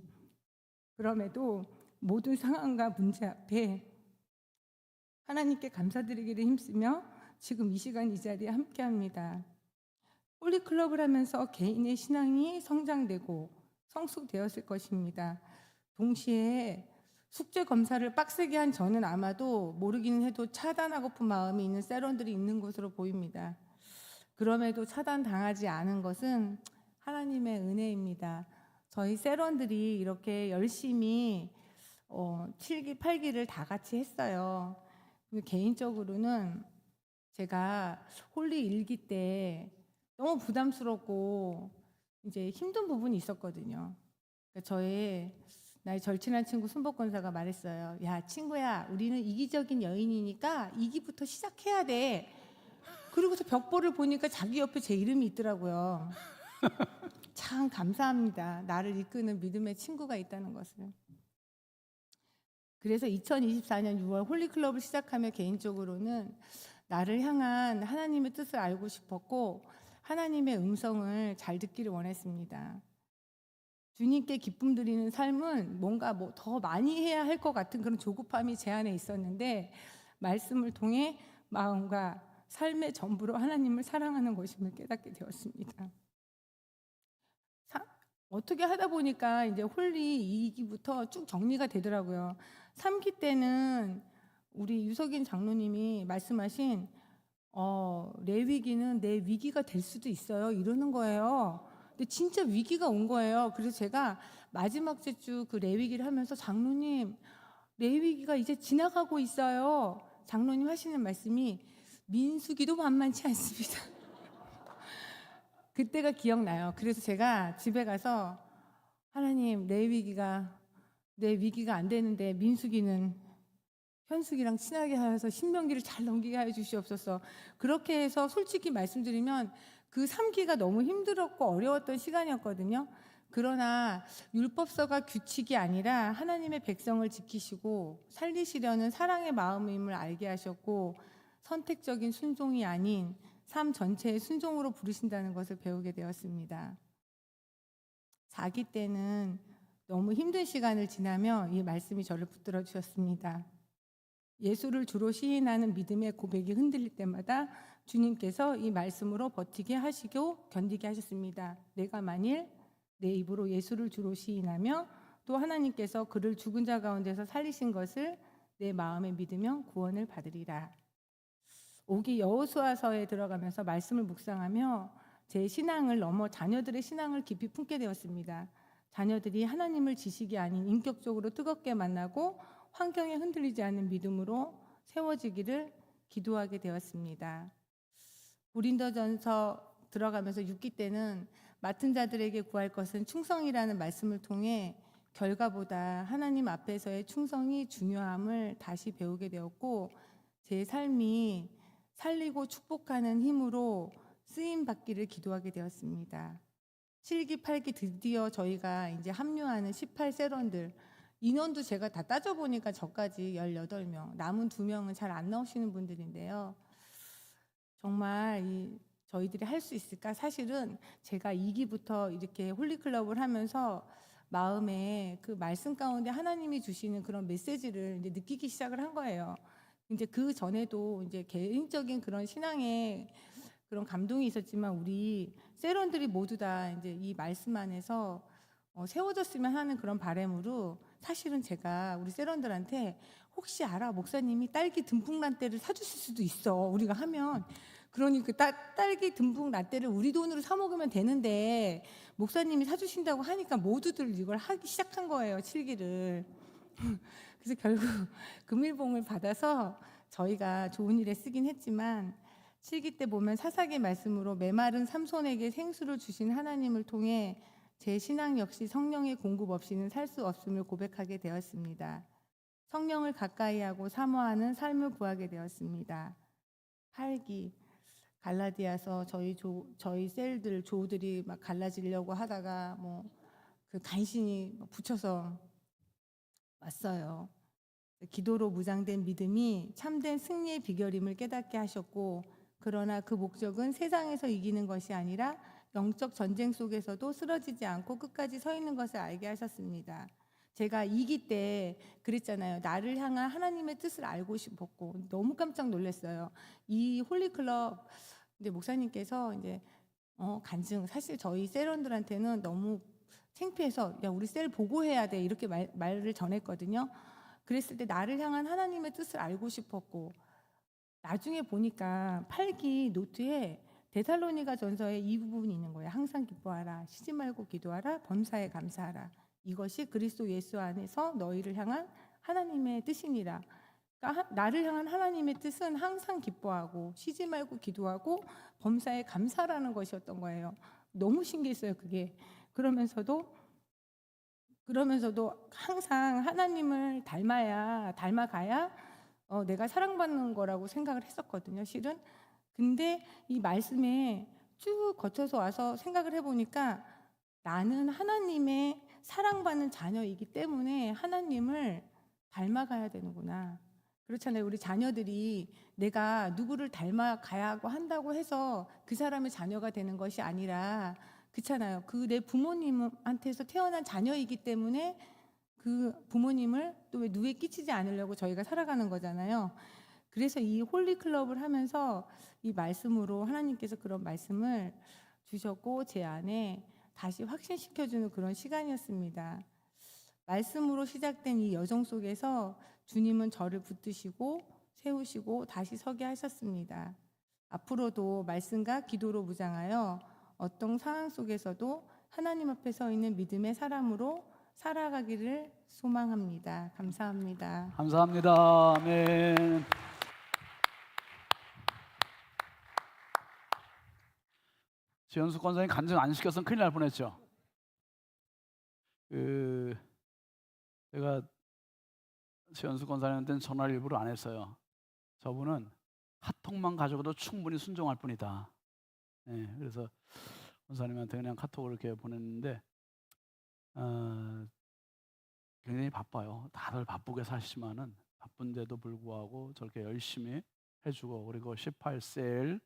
그럼에도 모든 상황과 문제 앞에 하나님께 감사드리기를 힘쓰며 지금 이 시간 이 자리에 함께합니다. 홀리클럽을 하면서 개인의 신앙이 성장되고 성숙되었을 것입니다. 동시에 숙제 검사를 빡세게 한 저는 아마도 모르기는 해도 차단하고픈 마음이 있는 셀원들이 있는 것으로 보입니다. 그럼에도 차단당하지 않은 것은 하나님의 은혜입니다. 저희 셀원들이 이렇게 열심히 7기, 8기를 다 같이 했어요. 개인적으로는 제가 홀리 1기 때 너무 부담스럽고 이제 힘든 부분이 있었거든요. 그러니까 저의 나의 절친한 친구 순복 권사가 말했어요. 야, 친구야, 우리는 이기적인 여인이니까 2기부터 시작해야 돼. 그리고서 벽보를 보니까 자기 옆에 제 이름이 있더라고요. 참 감사합니다. 나를 이끄는 믿음의 친구가 있다는 것을. 그래서 2024년 6월 홀리클럽을 시작하며 개인적으로는 나를 향한 하나님의 뜻을 알고 싶었고 하나님의 음성을 잘 듣기를 원했습니다. 주님께 기쁨 드리는 삶은 뭔가 뭐 더 많이 해야 할 것 같은 그런 조급함이 제 안에 있었는데 말씀을 통해 마음과 삶의 전부로 하나님을 사랑하는 것임을 깨닫게 되었습니다. 어떻게 하다 보니까 이제 홀리 2기부터 쭉 정리가 되더라고요. 3기 때는 우리 유석인 장로님이 말씀하신 레위기는 내 위기가 될 수도 있어요. 이러는 거예요. 근데 진짜 위기가 온 거예요. 그래서 제가 마지막 주 그 레위기를 하면서 장로님, 레위기가 이제 지나가고 있어요. 장로님 하시는 말씀이 민수기도 만만치 않습니다. 그때가 기억나요. 그래서 제가 집에 가서 하나님, 내 위기가 안 되는데 민수기는 현숙이랑 친하게 하여서 신명기를 잘 넘기게 하여 주시옵소서. 그렇게 해서 솔직히 말씀드리면 그 3기가 너무 힘들었고 어려웠던 시간이었거든요. 그러나 율법서가 규칙이 아니라 하나님의 백성을 지키시고 살리시려는 사랑의 마음임을 알게 하셨고 선택적인 순종이 아닌 삶 전체의 순종으로 부르신다는 것을 배우게 되었습니다. 4기 때는 너무 힘든 시간을 지나며 이 말씀이 저를 붙들어 주셨습니다. 예수를 주로 시인하는 믿음의 고백이 흔들릴 때마다 주님께서 이 말씀으로 버티게 하시고 견디게 하셨습니다. 내가 만일 내 입으로 예수를 주로 시인하며 또 하나님께서 그를 죽은 자 가운데서 살리신 것을 내 마음에 믿으면 구원을 받으리라. 5기 여호수아서에 들어가면서 말씀을 묵상하며 제 신앙을 넘어 자녀들의 신앙을 깊이 품게 되었습니다. 자녀들이 하나님을 지식이 아닌 인격적으로 뜨겁게 만나고 환경에 흔들리지 않는 믿음으로 세워지기를 기도하게 되었습니다. 고린도전서 들어가면서 6기 때는 맡은 자들에게 구할 것은 충성이라는 말씀을 통해 결과보다 하나님 앞에서의 충성이 중요함을 다시 배우게 되었고, 제 삶이 살리고 축복하는 힘으로 쓰임 받기를 기도하게 되었습니다. 7기, 8기 드디어 저희가 이제 합류하는 18세런들 인원도 제가 다 따져보니까 저까지 18명, 남은 2명은 잘 안 나오시는 분들인데요. 정말 저희들이 할 수 있을까? 사실은 제가 2기부터 이렇게 홀리클럽을 하면서 마음에 그 말씀 가운데 하나님이 주시는 그런 메시지를 이제 느끼기 시작을 한 거예요. 이제 그 전에도 이제 개인적인 그런 신앙의 그런 감동이 있었지만 우리 세런들이 모두 다 이제 이 말씀 안에서 세워졌으면 하는 그런 바람으로 사실은 제가 우리 세런들한테 혹시 알아? 목사님이 딸기 듬뿍 라떼를 사주실 수도 있어. 우리가 하면. 그러니 그 딸기 듬뿍 라떼를 우리 돈으로 사 먹으면 되는데 목사님이 사주신다고 하니까 모두들 이걸 하기 시작한 거예요. 7기를. 그래서 결국 금일봉을 받아서 저희가 좋은 일에 쓰긴 했지만 7기 때 보면 사사기 말씀으로 메마른 삼손에게 생수를 주신 하나님을 통해 제 신앙 역시 성령의 공급 없이는 살 수 없음을 고백하게 되었습니다. 성령을 가까이 하고 사모하는 삶을 구하게 되었습니다. 8기 갈라디아서 저희 셀들 조들이 막 갈라지려고 하다가 그 간신히 붙여서 왔어요. 기도로 무장된 믿음이 참된 승리의 비결임을 깨닫게 하셨고, 그러나 그 목적은 세상에서 이기는 것이 아니라 영적 전쟁 속에서도 쓰러지지 않고 끝까지 서 있는 것을 알게 하셨습니다. 제가 2기 때 그랬잖아요. 나를 향한 하나님의 뜻을 알고 싶었고 너무 깜짝 놀랐어요. 이 홀리클럽 근데 목사님께서 이제 간증 사실 저희 셀원들한테는 너무 창피해서 야 우리 셀 보고해야 돼 이렇게 말을 전했거든요. 그랬을 때 나를 향한 하나님의 뜻을 알고 싶었고 나중에 보니까 8기 노트에 데살로니가 전서에 이 부분이 있는 거예요. 항상 기뻐하라, 쉬지 말고 기도하라, 범사에 감사하라. 이것이 그리스도 예수 안에서 너희를 향한 하나님의 뜻이니라. 그러니까 나를 향한 하나님의 뜻은 항상 기뻐하고 쉬지 말고 기도하고 범사에 감사라는 것이었던 거예요. 너무 신기했어요, 그게. 그러면서도 항상 하나님을 닮아가야 내가 사랑받는 거라고 생각을 했었거든요, 실은. 근데 이 말씀에 쭉 거쳐서 와서 생각을 해보니까 나는 하나님의 사랑받는 자녀이기 때문에 하나님을 닮아가야 되는구나. 그렇잖아요. 우리 자녀들이 내가 누구를 닮아가야 한다고 해서 그 사람의 자녀가 되는 것이 아니라 그렇잖아요. 그 내 부모님한테서 태어난 자녀이기 때문에 그 부모님을 또 왜 누에 끼치지 않으려고 저희가 살아가는 거잖아요. 그래서 이 홀리클럽을 하면서 이 말씀으로 하나님께서 그런 말씀을 주셨고 제 안에 다시 확신시켜주는 그런 시간이었습니다. 말씀으로 시작된 이 여정 속에서 주님은 저를 붙드시고 세우시고 다시 서게 하셨습니다. 앞으로도 말씀과 기도로 무장하여 어떤 상황 속에서도 하나님 앞에 서 있는 믿음의 사람으로 살아가기를 소망합니다. 감사합니다. 감사합니다. 아멘. 지현숙 권사님 간증 안 시켰으면 큰일 날 뻔했죠. 제가 지현숙 권사님한테는 전화를 일부러 안 했어요. 저분은 카톡만 가져가도 충분히 순종할 뿐이다. 네, 그래서 권사님한테 그냥 카톡을 이렇게 보냈는데 굉장히 바빠요. 다들 바쁘게 사시지만은 바쁜데도 불구하고 저렇게 열심히 해주고 그리고 18셀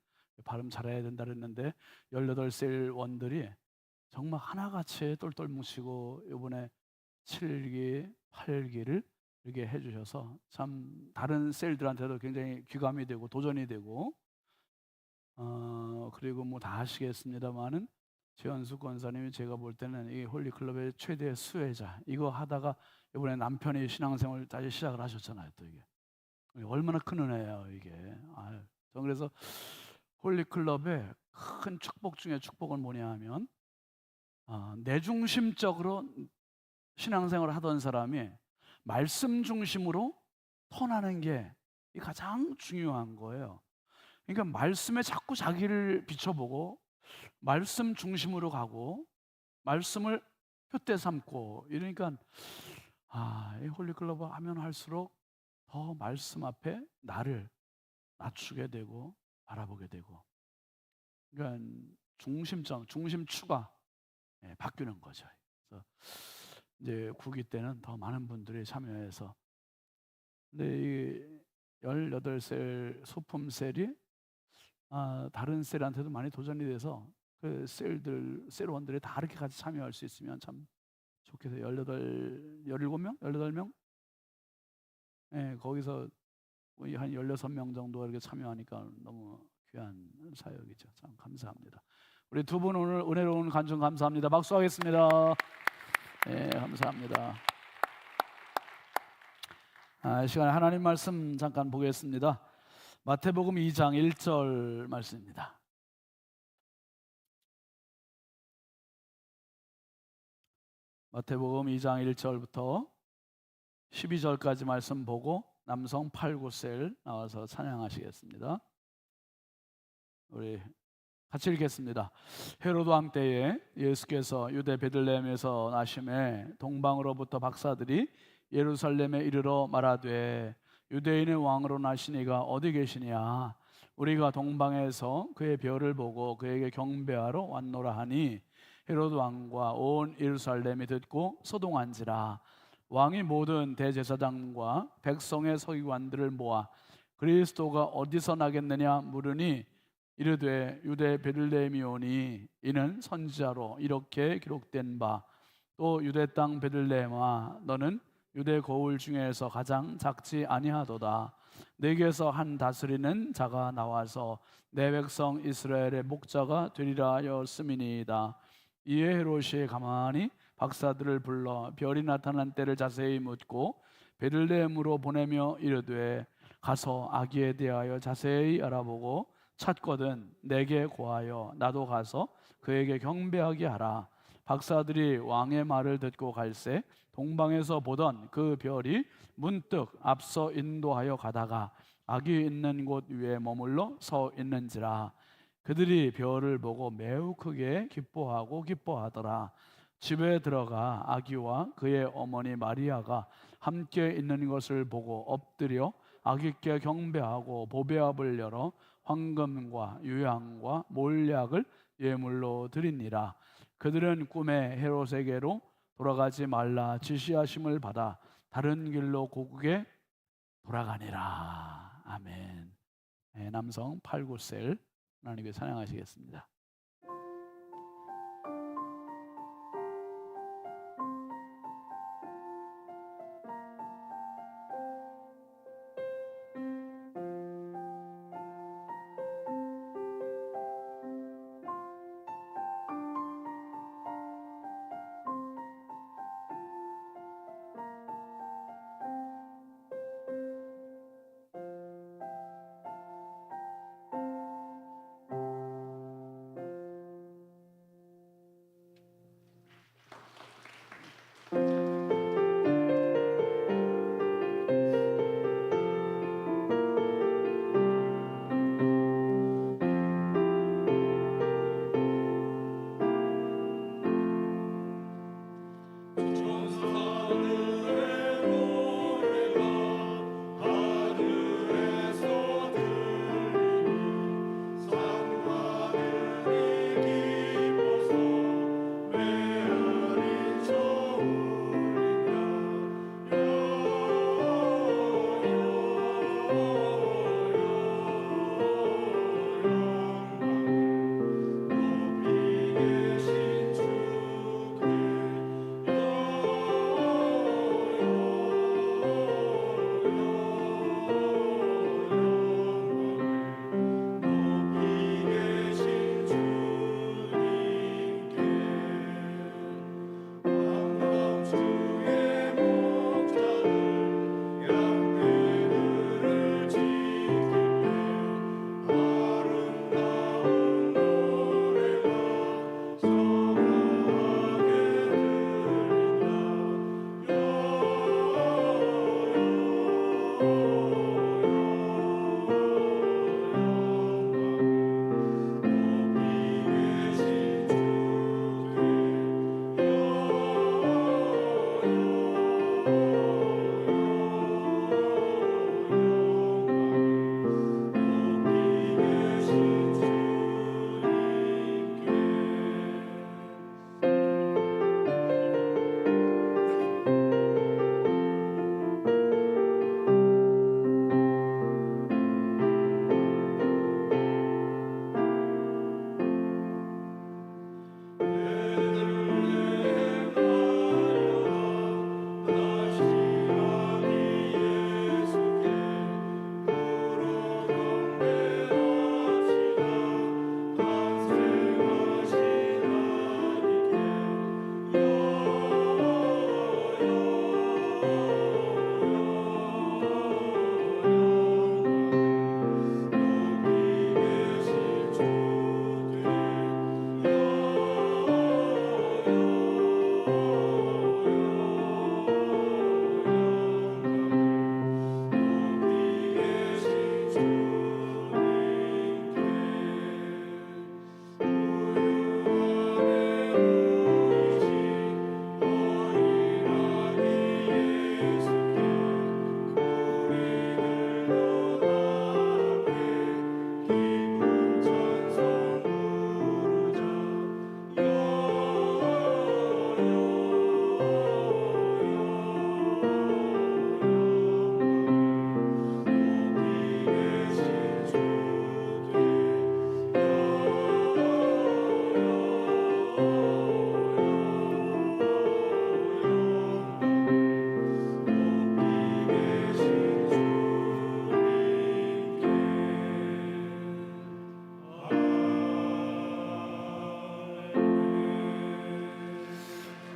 발음 잘해야 된다 그랬는데 18셀 원들이 정말 하나같이 똘똘 뭉치고 이번에 7기, 8기를 이렇게 해주셔서 참 다른 셀들한테도 굉장히 귀감이 되고 도전이 되고 그리고 뭐 다 아시겠습니다만은 지현숙 권사님이 제가 볼 때는 이 홀리클럽의 최대 수혜자. 이거 하다가 이번에 남편이 신앙생활 다시 시작을 하셨잖아요. 또 이게 얼마나 큰 은혜예요 이게. 저 그래서 홀리클럽의 큰 축복 중에 축복은 뭐냐 하면 내중심적으로 신앙생활을 하던 사람이 말씀 중심으로 턴하는 게 가장 중요한 거예요. 그러니까 말씀에 자꾸 자기를 비춰보고 말씀 중심으로 가고 말씀을 표대 삼고 이러니까 이 홀리클럽 하면 할수록 더 말씀 앞에 나를 낮추게 되고 바라보게 되고, 그러니까 중심점, 중심추가 바뀌는 거죠. 그래서 이제 구기 때는 더 많은 분들이 참여해서, 근데 이 18셀 소품 셀이 다른 셀한테도 많이 도전이 돼서 그 셀원들이 다 이렇게 같이 참여할 수 있으면 참 좋겠어요. 17명? 18명? 거기서 한 16명 정도가 이렇게 참여하니까 너무 귀한 사역이죠. 참 감사합니다. 우리 두 분 오늘 은혜로운 간증 감사합니다. 박수하겠습니다. 감사합니다. 이 시간에 하나님 말씀 잠깐 보겠습니다. 마태복음 2장 1절 말씀입니다. 마태복음 2장 1절부터 12절까지 말씀 보고 남성 8, 9셀 나와서 찬양하시겠습니다. 우리 같이 읽겠습니다. 헤로드 왕 때에 예수께서 유대 베들레헴에서 나심에 동방으로부터 박사들이 예루살렘에 이르러 말하되 유대인의 왕으로 나시니가 어디 계시냐? 우리가 동방에서 그의 별을 보고 그에게 경배하러 왔노라 하니 헤로드 왕과 온 예루살렘이 듣고 소동한지라. 왕이 모든 대제사장과 백성의 서기관들을 모아 그리스도가 어디서 나겠느냐 물으니 이르되 유대 베들레헴이오니 이는 선지자로 이렇게 기록된 바, 또 유대 땅 베들레헴아 너는 유대 거울 중에서 가장 작지 아니하도다. 내게서 한 다스리는 자가 나와서 내 백성 이스라엘의 목자가 되리라 하였음이니이다. 이에 헤롯이 가만히 박사들을 불러 별이 나타난 때를 자세히 묻고 베들레헴으로 보내며 이르되 가서 아기에 대하여 자세히 알아보고 찾거든 내게 고하여 나도 가서 그에게 경배하게 하라. 박사들이 왕의 말을 듣고 갈새 동방에서 보던 그 별이 문득 앞서 인도하여 가다가 아기 있는 곳 위에 머물러 서 있는지라. 그들이 별을 보고 매우 크게 기뻐하더라. 집에 들어가 아기와 그의 어머니 마리아가 함께 있는 것을 보고 엎드려 아기께 경배하고 보배압을 열어 황금과 유향과 몰약을 예물로 드리니라. 그들은 꿈에 헤롯에게로 돌아가지 말라 지시하심을 받아 다른 길로 고국에 돌아가니라. 아멘. 남성 8, 9셀 하나님께 찬양하시겠습니다.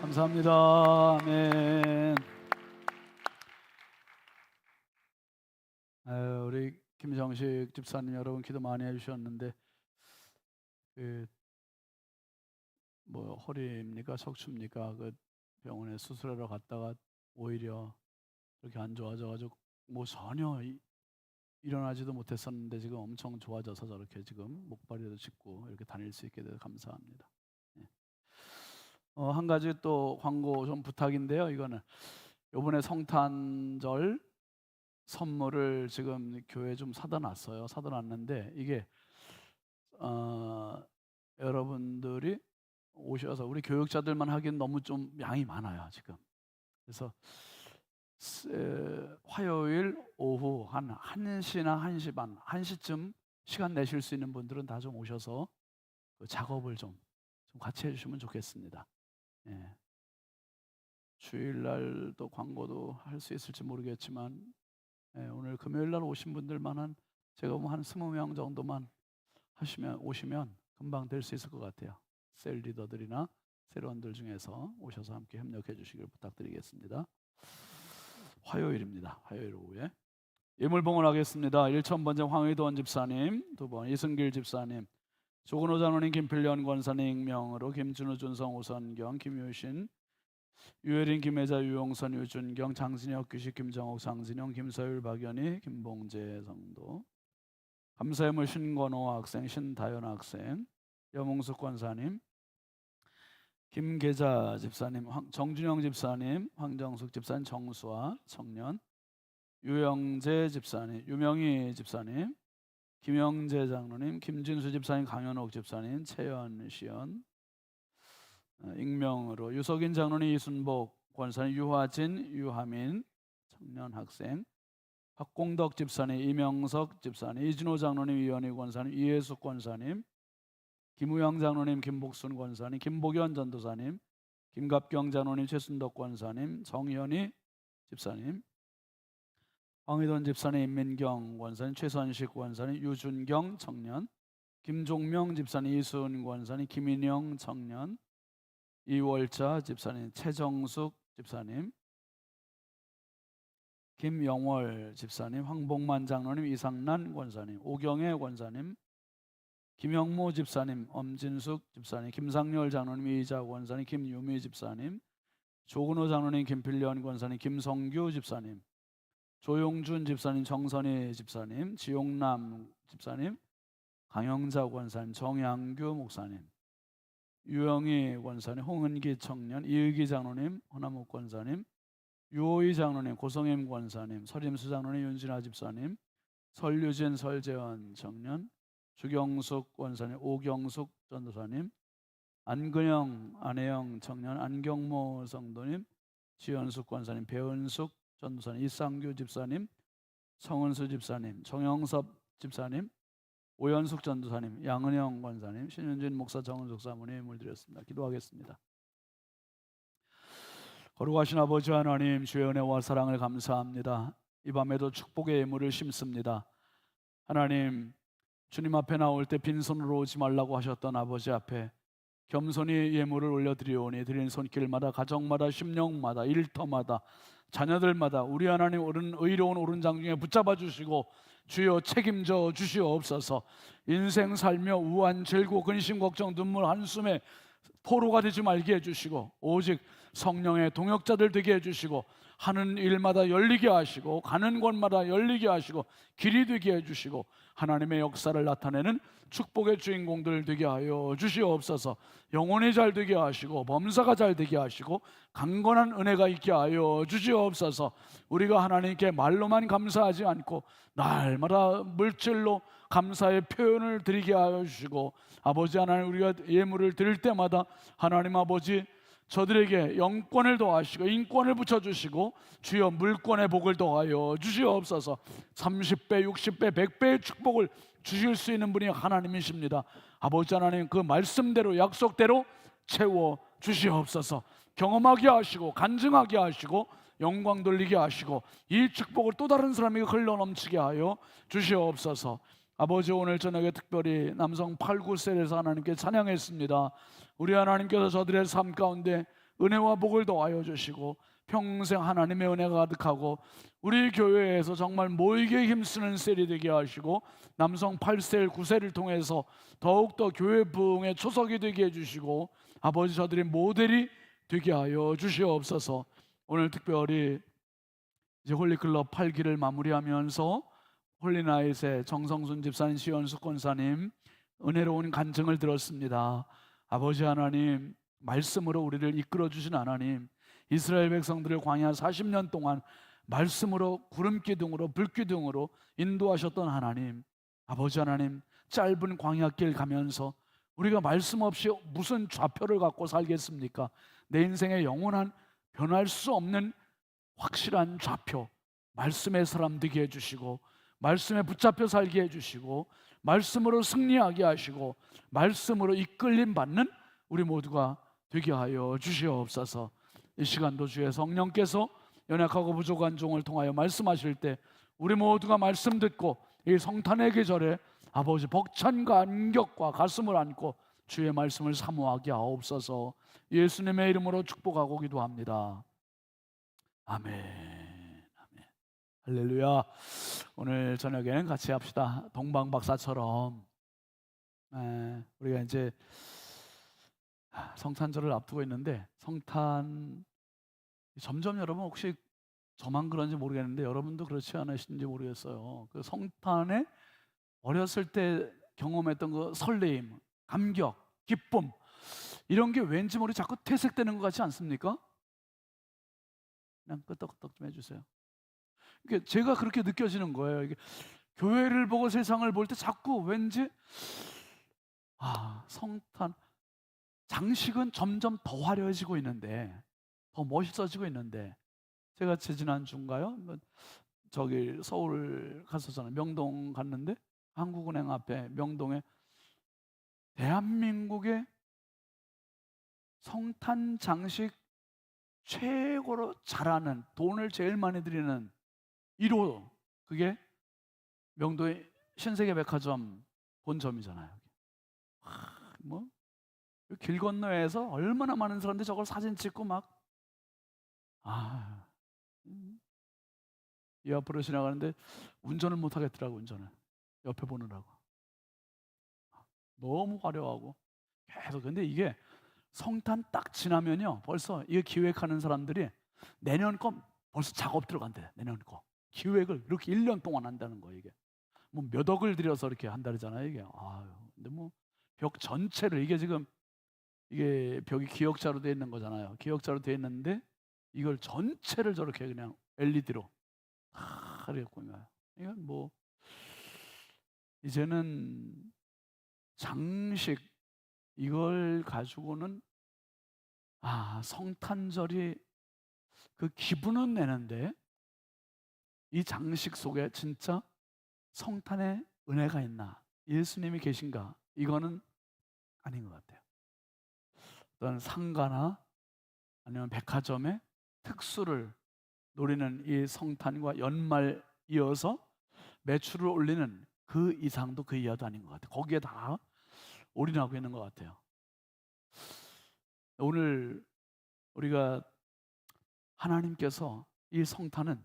감사합니다. 아멘. 우리 김정식 집사님 여러분 기도 많이 해주셨는데 뭐 허리입니까 척추입니까 그 병원에 수술하러 갔다가 오히려 그렇게 안 좋아져가지고 뭐 전혀 일어나지도 못했었는데 지금 엄청 좋아져서 저렇게 지금 목발이도 짚고 이렇게 다닐 수 있게 돼서 감사합니다. 예. 한 가지 또 광고 좀 부탁인데요. 이거는 이번에 성탄절 선물을 지금 교회에 좀 사다 놨어요. 사다 놨는데 이게 여러분들이 오셔서 우리 교육자들만 하기엔 너무 좀 양이 많아요 지금. 그래서 화요일 오후 한 1시나 1시 반, 1시쯤 시간 내실 수 있는 분들은 다 좀 오셔서 그 작업을 좀 같이 해주시면 좋겠습니다. 예. 주일날도 광고도 할 수 있을지 모르겠지만 오늘 금요일날 오신 분들만 한 제가 뭐 한 20명 정도만 오시면 금방 될 수 있을 것 같아요. 셀 리더들이나 세론들 중에서 오셔서 함께 협력해 주시길 부탁드리겠습니다. 화요일입니다. 화요일 오후에 예물 봉헌하겠습니다. 1,000번째 황의돈 집사님, 2번 이승길 집사님, 조근호 장로님, 김필련 권사님 익명으로 김준우, 준성, 오선경, 김효신, 유혜린, 김혜자, 유용선, 유준경, 장진혁, 규식, 김정옥, 장진영, 김서율, 박연희, 김봉재 성도, 감사예물 신권호 학생, 신다연 학생, 여몽숙 권사님, 김계자 집사님, 정준영 집사님, 황정숙 집사님, 정수아 청년, 유영재 집사님, 유명희 집사님, 김영재 장로님, 김진수 집사님, 강현옥 집사님, 채연 시연, 익명으로 유석인 장로님, 이순복 권사님, 유화진, 유하민 청년 학생, 박공덕 집사님, 이명석 집사님, 이진호 장로님, 이현희 권사님, 이혜숙 권사님, 김우영 장로님, 김복순 권사님, 김복연 전도사님, 김갑경 장로님, 최순덕 권사님, 정현희 집사님, 황의돈 집사님, 임민경 권사님, 최선식 권사님, 유준경 청년, 김종명 집사님, 이수은 권사님, 김인영 청년, 이월자 집사님, 최정숙 집사님, 김영월 집사님, 황복만 장로님, 이상란 권사님, 오경혜 권사님, 김영모 집사님, 엄진숙 집사님, 김상열 장로님, 이자 권사님, 김유미 집사님, 조근호 장로님, 김필련 권사님, 김성규 집사님, 조용준 집사님, 정선희 집사님, 지용남 집사님, 강영자 권사님, 정양규 목사님, 유영희 권사님, 홍은기 청년, 이의기 장로님, 허나묵 권사님, 유호희 장로님, 고성임 권사님, 설임수 장로님, 윤진아 집사님, 설유진, 설재원 청년, 주경숙 권사님, 오경숙 전도사님, 안근영, 안혜영 청년, 안경모 성도님, 지연숙 권사님, 배은숙 전도사님, 이상규 집사님, 성은수 집사님, 정영섭 집사님, 오연숙 전도사님, 양은영 권사님, 신윤진 목사, 정은숙 사모님 물드렸습니다. 기도하겠습니다. 거룩하신 아버지 하나님, 주의 은혜와 사랑을 감사합니다. 이 밤에도 축복의 예물을 심습니다. 하나님, 주님 앞에 나올 때 빈손으로 오지 말라고 하셨던 아버지 앞에 겸손히 예물을 올려드리오니 드리는 손길마다, 가정마다, 심령마다, 일터마다, 자녀들마다 우리 하나님 의로운 오른장 중에 붙잡아 주시고 주여 책임져 주시옵소서. 인생 살며 우한, 질고, 근심, 걱정, 눈물, 한숨에 포로가 되지 말게 해주시고 오직 성령의 동역자들 되게 해주시고 하는 일마다 열리게 하시고 가는 곳마다 열리게 하시고 길이 되게 해주시고 하나님의 역사를 나타내는 축복의 주인공들 되게 하여 주시옵소서. 영혼이 잘 되게 하시고 범사가 잘 되게 하시고 강건한 은혜가 있게 하여 주시옵소서. 우리가 하나님께 말로만 감사하지 않고 날마다 물질로 감사의 표현을 드리게 하여 주시고 아버지 하나님, 우리가 예물을 드릴 때마다 하나님 아버지 저들에게 영권을 더하시고 인권을 붙여주시고 주여 물권의 복을 더하여 주시옵소서. 30배, 60배, 100배의 축복을 주실 수 있는 분이 하나님이십니다. 아버지 하나님, 그 말씀대로 약속대로 채워 주시옵소서. 경험하게 하시고 간증하게 하시고 영광 돌리게 하시고 이 축복을 또 다른 사람에게 흘러넘치게 하여 주시옵소서. 아버지, 오늘 저녁에 특별히 남성 8, 9셀에서 하나님께 찬양했습니다. 우리 하나님께서 저들의 삶 가운데 은혜와 복을 더하여 주시고 평생 하나님의 은혜가 가득하고 우리 교회에서 정말 모이게 힘쓰는 셀이 되게 하시고 남성 8셀 9셀을 통해서 더욱더 교회 부흥의 초석이 되게 해주시고 아버지 저들의 모델이 되게 하여 주시옵소서. 오늘 특별히 이제 홀리클럽 8기를 마무리하면서 홀리나잇의 정성순 집사님, 시연숙 권사님 은혜로운 간증을 들었습니다. 아버지 하나님, 말씀으로 우리를 이끌어 주신 하나님, 이스라엘 백성들을 광야 40년 동안 말씀으로 구름 기둥으로 불 기둥으로 인도하셨던 하나님, 아버지 하나님, 짧은 광야길 가면서 우리가 말씀 없이 무슨 좌표를 갖고 살겠습니까? 내 인생의 영원한 변할 수 없는 확실한 좌표, 말씀의 사람 되게 해주시고 말씀에 붙잡혀 살게 해주시고 말씀으로 승리하게 하시고 말씀으로 이끌림 받는 우리 모두가 되게 하여 주시옵소서. 이 시간도 주의 성령께서 연약하고 부족한 종을 통하여 말씀하실 때 우리 모두가 말씀 듣고 이 성탄의 계절에 아버지 벅찬 감격과 가슴을 안고 주의 말씀을 사모하게 하옵소서. 예수님의 이름으로 축복하고 기도합니다. 아멘. 아멘. 할렐루야. 오늘 저녁에는 같이 합시다. 동방 박사처럼 우리가 이제 성탄절을 앞두고 있는데 성탄 점점 여러분 혹시 저만 그런지 모르겠는데 여러분도 그렇지 않으신지 모르겠어요. 그 성탄에 어렸을 때 경험했던 그 설레임, 감격, 기쁨 이런 게 왠지 모르게 자꾸 퇴색되는 것 같지 않습니까? 그냥 끄떡끄떡 좀 해주세요. 이게 제가 그렇게 느껴지는 거예요. 이게 교회를 보고 세상을 볼 때 자꾸 왠지 성탄 장식은 점점 더 화려해지고 있는데 더 멋있어지고 있는데 제가 지난주인가요? 저기 서울 갔었잖아요. 명동 갔는데 한국은행 앞에 명동에 대한민국의 성탄 장식 최고로 잘하는 돈을 제일 많이 들이는 1호 그게 명도의 신세계 백화점 본점이잖아요. 길 건너에서 얼마나 많은 사람들이 저걸 사진 찍고 이 앞으로 지나가는데 운전을 못 하겠더라고. 운전을 옆에 보느라고 너무 화려하고 계속. 근데 이게 성탄 딱 지나면요 벌써 이거 기획하는 사람들이 내년 거 벌써 작업 들어간대. 내년 거 기획을 이렇게 1년 동안 한다는 거. 이게 뭐 몇 억을 들여서 이렇게 한다잖아요. 이게 근데 뭐 벽 전체를 이게 벽이 기역자로 되어 있는 거잖아요. 기역자로 되어 있는데 이걸 전체를 저렇게 그냥 LED로 이렇게 꾸며요. 이건 뭐 이제는 장식 이걸 가지고는 성탄절이 그 기분은 내는데 이 장식 속에 진짜 성탄의 은혜가 있나, 예수님이 계신가, 이거는 아닌 것 같아요. 어떤 상가나 아니면 백화점의 특수를 노리는 이 성탄과 연말 이어서 매출을 올리는 그 이상도 그 이하도 아닌 것 같아요. 거기에 다 올인하고 있는 것 같아요. 오늘 우리가 하나님께서 이 성탄은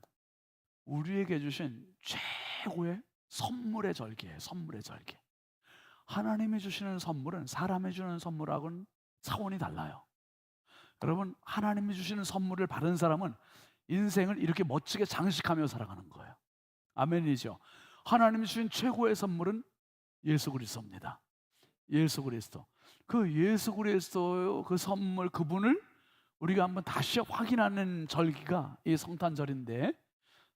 우리에게 주신 최고의 선물의 절기예요. 선물의 절기. 하나님이 주시는 선물은 사람이 주는 선물하고는 차원이 달라요. 여러분, 하나님이 주시는 선물을 받은 사람은 인생을 이렇게 멋지게 장식하며 살아가는 거예요. 아멘이죠. 하나님이 주신 최고의 선물은 예수 그리스도입니다. 예수 그리스도. 그 예수 그리스도 그 선물, 그분을 우리가 한번 다시 확인하는 절기가 이 성탄절인데,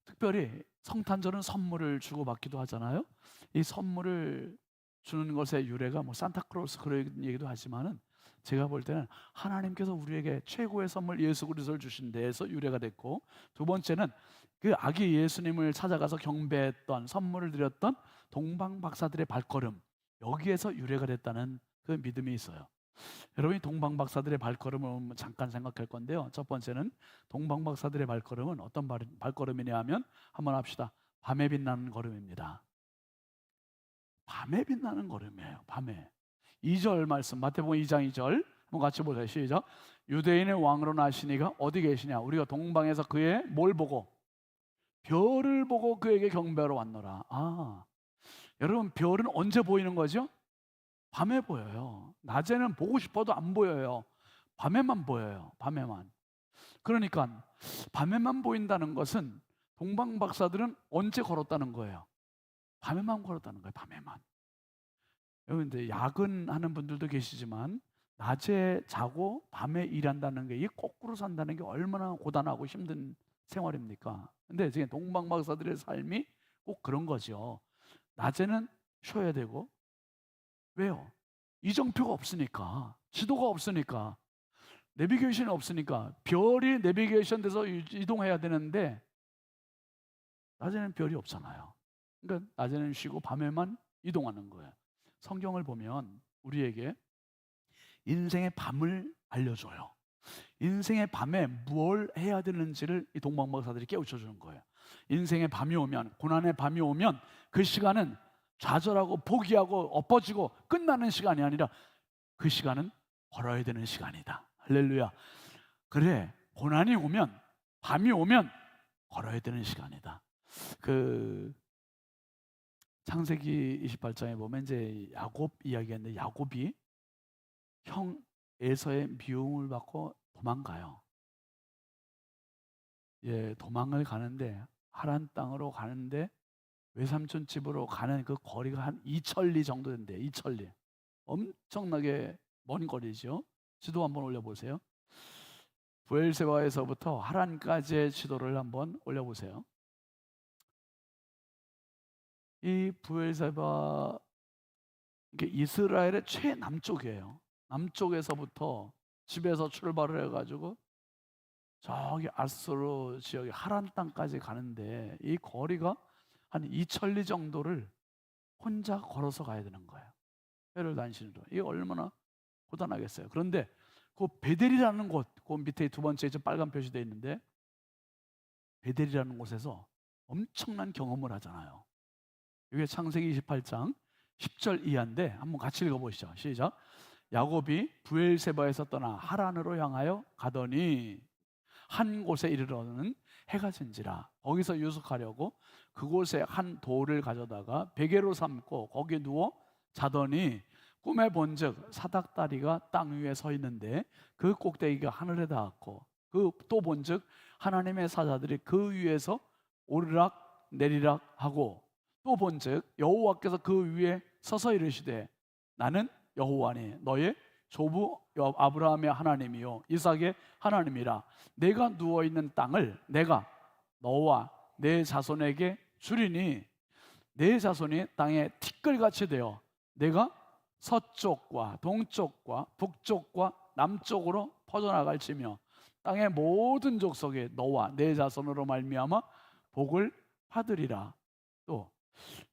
특별히 성탄절은 선물을 주고받기도 하잖아요. 이 선물을 주는 것의 유래가 뭐 산타클로스 그런 얘기도 하지만은 제가 볼 때는 하나님께서 우리에게 최고의 선물 예수 그리스도를 주신 데에서 유래가 됐고, 두 번째는 그 아기 예수님을 찾아가서 경배했던, 선물을 드렸던 동방 박사들의 발걸음, 여기에서 유래가 됐다는 그 믿음이 있어요. 여러분이 동방 박사들의 발걸음을 잠깐 생각할 건데요. 첫 번째는 동방 박사들의 발걸음은 어떤 발걸음이냐 하면 한번 합시다. 밤에 빛나는 걸음입니다. 밤에 빛나는 걸음이에요. 밤에. 2절 말씀, 마태복음 2장 2절 한번 같이 보세요. 시작. 유대인의 왕으로 나시니가 어디 계시냐? 우리가 동방에서 그의 뭘 보고? 별을 보고 그에게 경배하러 왔노라. 여러분, 별은 언제 보이는 거죠? 밤에 보여요. 낮에는 보고 싶어도 안 보여요. 밤에만 보여요. 밤에만. 그러니까 밤에만 보인다는 것은 동방 박사들은 언제 걸었다는 거예요? 밤에만 걸었다는 거예요. 밤에만. 여러분, 이제 야근하는 분들도 계시지만 낮에 자고 밤에 일한다는 게, 이 거꾸로 산다는 게 얼마나 고단하고 힘든 생활입니까? 근데 지금 동방 박사들의 삶이 꼭 그런 거죠. 낮에는 쉬어야 되고, 왜요? 이정표가 없으니까, 지도가 없으니까, 내비게이션이 없으니까, 별이 내비게이션 돼서 이동해야 되는데 낮에는 별이 없잖아요. 그러니까 낮에는 쉬고 밤에만 이동하는 거예요. 성경을 보면 우리에게 인생의 밤을 알려줘요. 인생의 밤에 뭘 해야 되는지를 이 동방박사들이 깨우쳐주는 거예요. 인생의 밤이 오면, 고난의 밤이 오면 그 시간은 좌절하고 포기하고 엎어지고 끝나는 시간이 아니라 그 시간은 걸어야 되는 시간이다. 할렐루야. 그래, 고난이 오면, 밤이 오면 걸어야 되는 시간이다. 그 창세기 28장에 보면 이제 야곱 이야기인데, 야곱이 형 에서의 미움을 받고 도망가요. 도망을 가는데, 하란 땅으로 가는데 외삼촌 집으로 가는 그 거리가 한 2천리 정도 된대요. 2천리. 엄청나게 먼 거리죠. 지도 한번 올려보세요. 브엘세바에서부터 하란까지의 지도를 한번 올려보세요. 이 브엘세바, 이게 이스라엘의 최남쪽이에요. 남쪽에서부터 집에서 출발을 해가지고 저기 아스로 지역의 하란 땅까지 가는데, 이 거리가 한 2천리 정도를 혼자 걸어서 가야 되는 거예요. 혀를 단신으로. 이게 얼마나 고단하겠어요. 그런데 그 베델이라는 곳, 그 밑에 두 번째 빨간 표시되어 있는데, 베델이라는 곳에서 엄청난 경험을 하잖아요. 이게 창세기 28장 10절 이하인데 한번 같이 읽어보시죠. 시작. 야곱이 브엘세바에서 떠나 하란으로 향하여 가더니 한 곳에 이르러는 해가 진지라. 거기서 유숙하려고 그곳에 한 돌을 가져다가 베개로 삼고 거기에 누워 자더니 꿈에 본즉 사닥다리가 땅 위에 서 있는데 그 꼭대기가 하늘에 닿았고, 그 또 본즉 하나님의 사자들이 그 위에서 오르락 내리락 하고, 또 본즉 여호와께서 그 위에 서서 이르시되 나는 여호와니 너의 조부 아브라함의 하나님이요 이삭의 하나님이라. 내가 누워있는 땅을 내가 너와 내 자손에게 주리니 내 자손이 땅에 티끌같이 되어 내가 서쪽과 동쪽과 북쪽과 남쪽으로 퍼져나갈지며 땅의 모든 족속이 너와 내 자손으로 말미암아 복을 받으리라. 또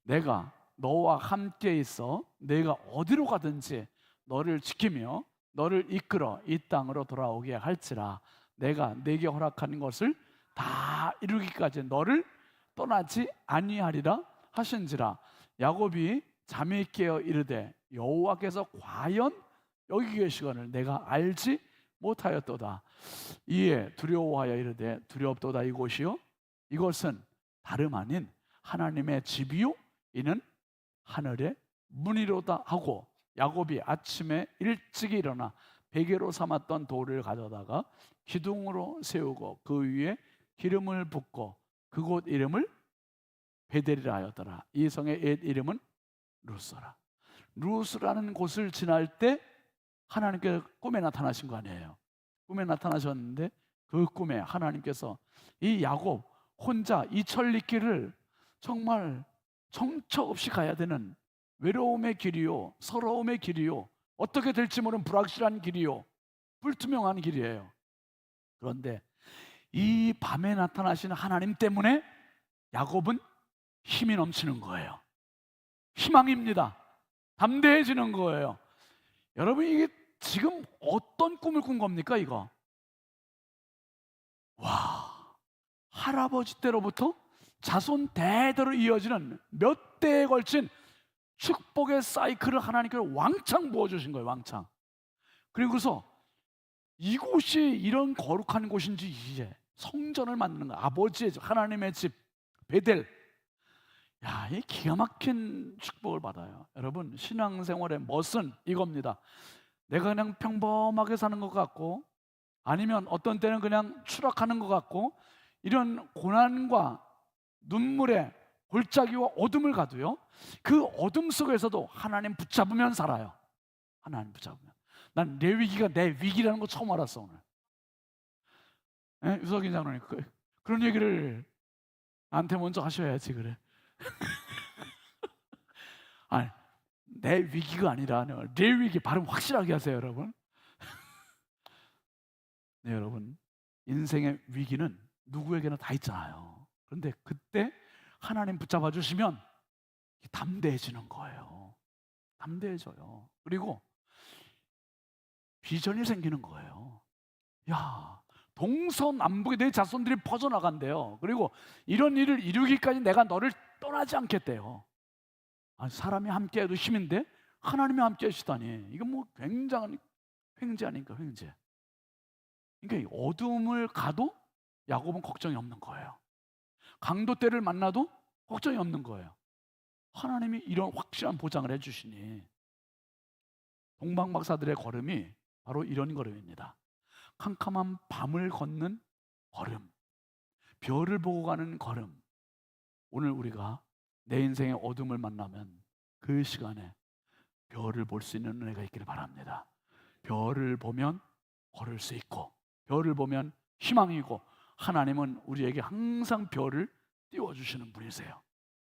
내가 너와 함께 있어 내가 어디로 가든지 너를 지키며 너를 이끌어 이 땅으로 돌아오게 할지라. 내가 내게 허락하는 것을 다 이루기까지 너를 떠나지 아니하리라 하신지라. 야곱이 잠이 깨어 이르되 여호와께서 과연 여기 계시거늘 내가 알지 못하였도다. 이에 두려워하여 이르되 두렵도다. 이곳이요 이것은 다름 아닌 하나님의 집이요 이는 하늘의 문이로다 하고, 야곱이 아침에 일찍 일어나 베개로 삼았던 돌을 가져다가 기둥으로 세우고 그 위에 기름을 붓고 그곳 이름을 베델이라 하였더라. 이 성의 옛 이름은 루스라. 루스라는 곳을 지날 때 하나님께서 꿈에 나타나신 거 아니에요. 꿈에 나타나셨는데 그 꿈에 하나님께서 이 야곱 혼자 이 천리길을 정말 정처 없이 가야 되는 외로움의 길이요, 서러움의 길이요, 어떻게 될지 모르는 불확실한 길이요, 불투명한 길이에요. 그런데 이 밤에 나타나시는 하나님 때문에 야곱은 힘이 넘치는 거예요. 희망입니다. 담대해지는 거예요. 여러분, 이게 지금 어떤 꿈을 꾼 겁니까 이거? 와, 할아버지 때로부터 자손 대대로 이어지는 몇 대에 걸친 축복의 사이클을 하나님께서 왕창 부어주신 거예요. 왕창. 그리고서 이곳이 이런 거룩한 곳인지 이제 성전을 만드는 거, 아버지의 집, 하나님의 집 베델. 야, 이 기가 막힌 축복을 받아요. 여러분, 신앙생활의 멋은 이겁니다. 내가 그냥 평범하게 사는 것 같고, 아니면 어떤 때는 그냥 추락하는 것 같고, 이런 고난과 눈물의 골짜기와 어둠을 가도요, 그 어둠 속에서도 하나님 붙잡으면 살아요. 하나님 붙잡으면. 난 내 위기가 내 위기라는 거 처음 알았어 오늘. 예? 유석인 장로님, 그런 얘기를 나한테 먼저 하셔야지. 그래. 아니, 내 위기가 아니라 내 위기 발음 확실하게 하세요, 여러분. 네, 여러분, 인생의 위기는 누구에게나 다 있잖아요. 그런데 그때 하나님 붙잡아 주시면 담대해지는 거예요. 담대해져요. 그리고 비전이 생기는 거예요. 야, 동서남북에 내 자손들이 퍼져나간대요. 그리고 이런 일을 이루기까지 내가 너를 떠나지 않겠대요. 아, 사람이 함께해도 힘인데 하나님이 함께 하시다니, 이건 뭐 굉장한 횡재 아닌가, 횡재. 그러니까 이 어둠을 가도 야곱은 걱정이 없는 거예요. 강도 때를 만나도 걱정이 없는 거예요. 하나님이 이런 확실한 보장을 해주시니 동방박사들의 걸음이 바로 이런 걸음입니다. 캄캄한 밤을 걷는 걸음, 별을 보고 가는 걸음. 오늘 우리가 내 인생의 어둠을 만나면 그 시간에 별을 볼 수 있는 은혜가 있기를 바랍니다. 별을 보면 걸을 수 있고, 별을 보면 희망이고, 하나님은 우리에게 항상 별을 띄워주시는 분이세요.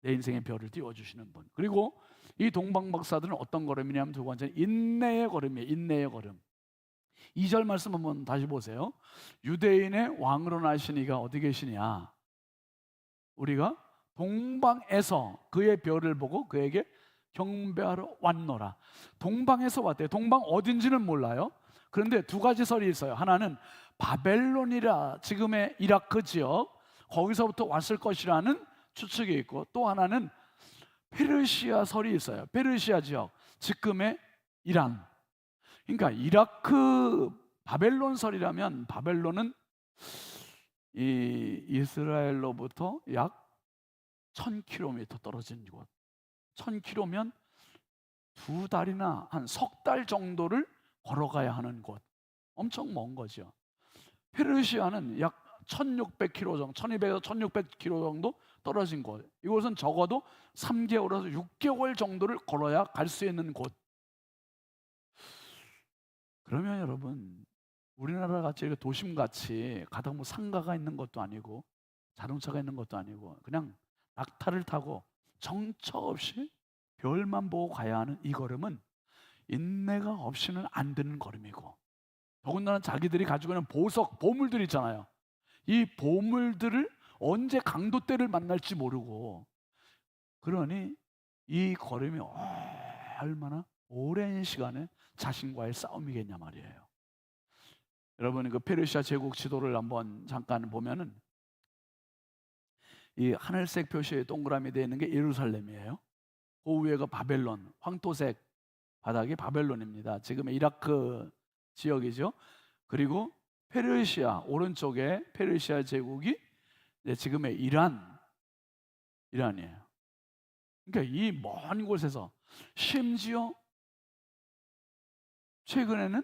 내 인생의 별을 띄워주시는 분. 그리고 이 동방박사들은 어떤 걸음이냐면, 두 번째는 인내의 걸음이에요. 인내의 걸음. 2절 말씀 한번 다시 보세요. 유대인의 왕으로 나신 이가 어디 계시냐? 우리가 동방에서 그의 별을 보고 그에게 경배하러 왔노라. 동방에서 왔대요. 동방 어딘지는 몰라요. 그런데 두 가지 설이 있어요. 하나는 바벨론이라, 지금의 이라크 지역, 거기서부터 왔을 것이라는 추측이 있고, 또 하나는 페르시아 설이 있어요. 페르시아 지역, 지금의 이란. 그러니까 이라크 바벨론 설이라면, 바벨론은 이 이스라엘로부터 약 1000km 떨어진 곳. 1000km면 2달이나 한 석 달 정도를 걸어가야 하는 곳. 엄청 먼 거죠. 페르시아는 약 1600km 정도, 1200에서 1600km 정도 떨어진 곳. 이곳은 적어도 3개월에서 6개월 정도를 걸어야 갈 수 있는 곳. 그러면 여러분, 우리나라 같이 이렇게 도심같이 가다 뭐 상가가 있는 것도 아니고 자동차가 있는 것도 아니고 그냥 낙타를 타고 정처 없이 별만 보고 가야 하는 이 걸음은 인내가 없이는 안 되는 걸음이고, 더군다나 자기들이 가지고 있는 보석, 보물들 있잖아요. 이 보물들을 언제 강도 때를 만날지 모르고, 그러니 이 걸음이 얼마나 오랜 시간에 자신과의 싸움이겠냐 말이에요. 여러분, 그 페르시아 제국 지도를 한번 잠깐 보면은 이 하늘색 표시에 동그라미 되어 있는 게 예루살렘이에요. 그 위에가 바벨론, 황토색 바닥이 바벨론입니다. 지금의 이라크 지역이죠. 그리고 페르시아, 오른쪽에 페르시아 제국이 지금의 이란이에요. 그러니까 이 먼 곳에서, 심지어 최근에는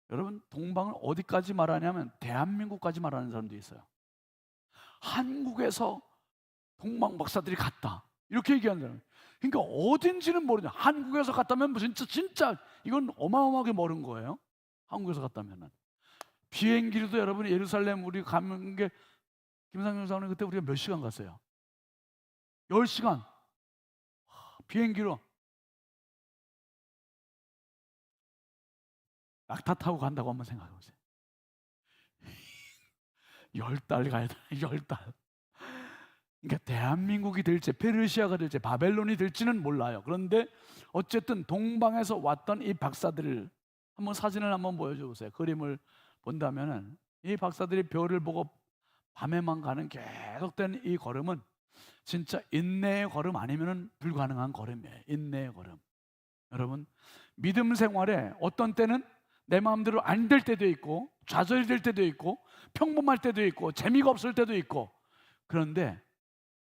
여러분, 동방을 어디까지 말하냐면 대한민국까지 말하는 사람도 있어요. 한국에서 동방 박사들이 갔다, 이렇게 얘기하는 사람. 그러니까 어딘지는 모르냐. 한국에서 갔다면 진짜 이건 어마어마하게 멀은 거예요. 한국에서 갔다면은 비행기로도, 여러분, 예루살렘 우리 가는 게, 김상현 사원님 그때 우리가 몇 시간 갔어요? 10시간 비행기로. 낙타 타고 간다고 한번 생각해 보세요. 10달 가야 돼. 10달. 그러니까 대한민국이 될지 페르시아가 될지 바벨론이 될지는 몰라요. 그런데 어쨌든 동방에서 왔던 이 박사들을 한번 사진을 한번 보여줘 보세요. 그림을 본다면은 이 박사들이 별을 보고 밤에만 가는 계속된 이 걸음은 진짜 인내의 걸음 아니면은 불가능한 걸음이에요. 인내의 걸음. 여러분, 믿음 생활에 어떤 때는 내 마음대로 안 될 때도 있고, 좌절될 때도 있고, 평범할 때도 있고, 재미가 없을 때도 있고. 그런데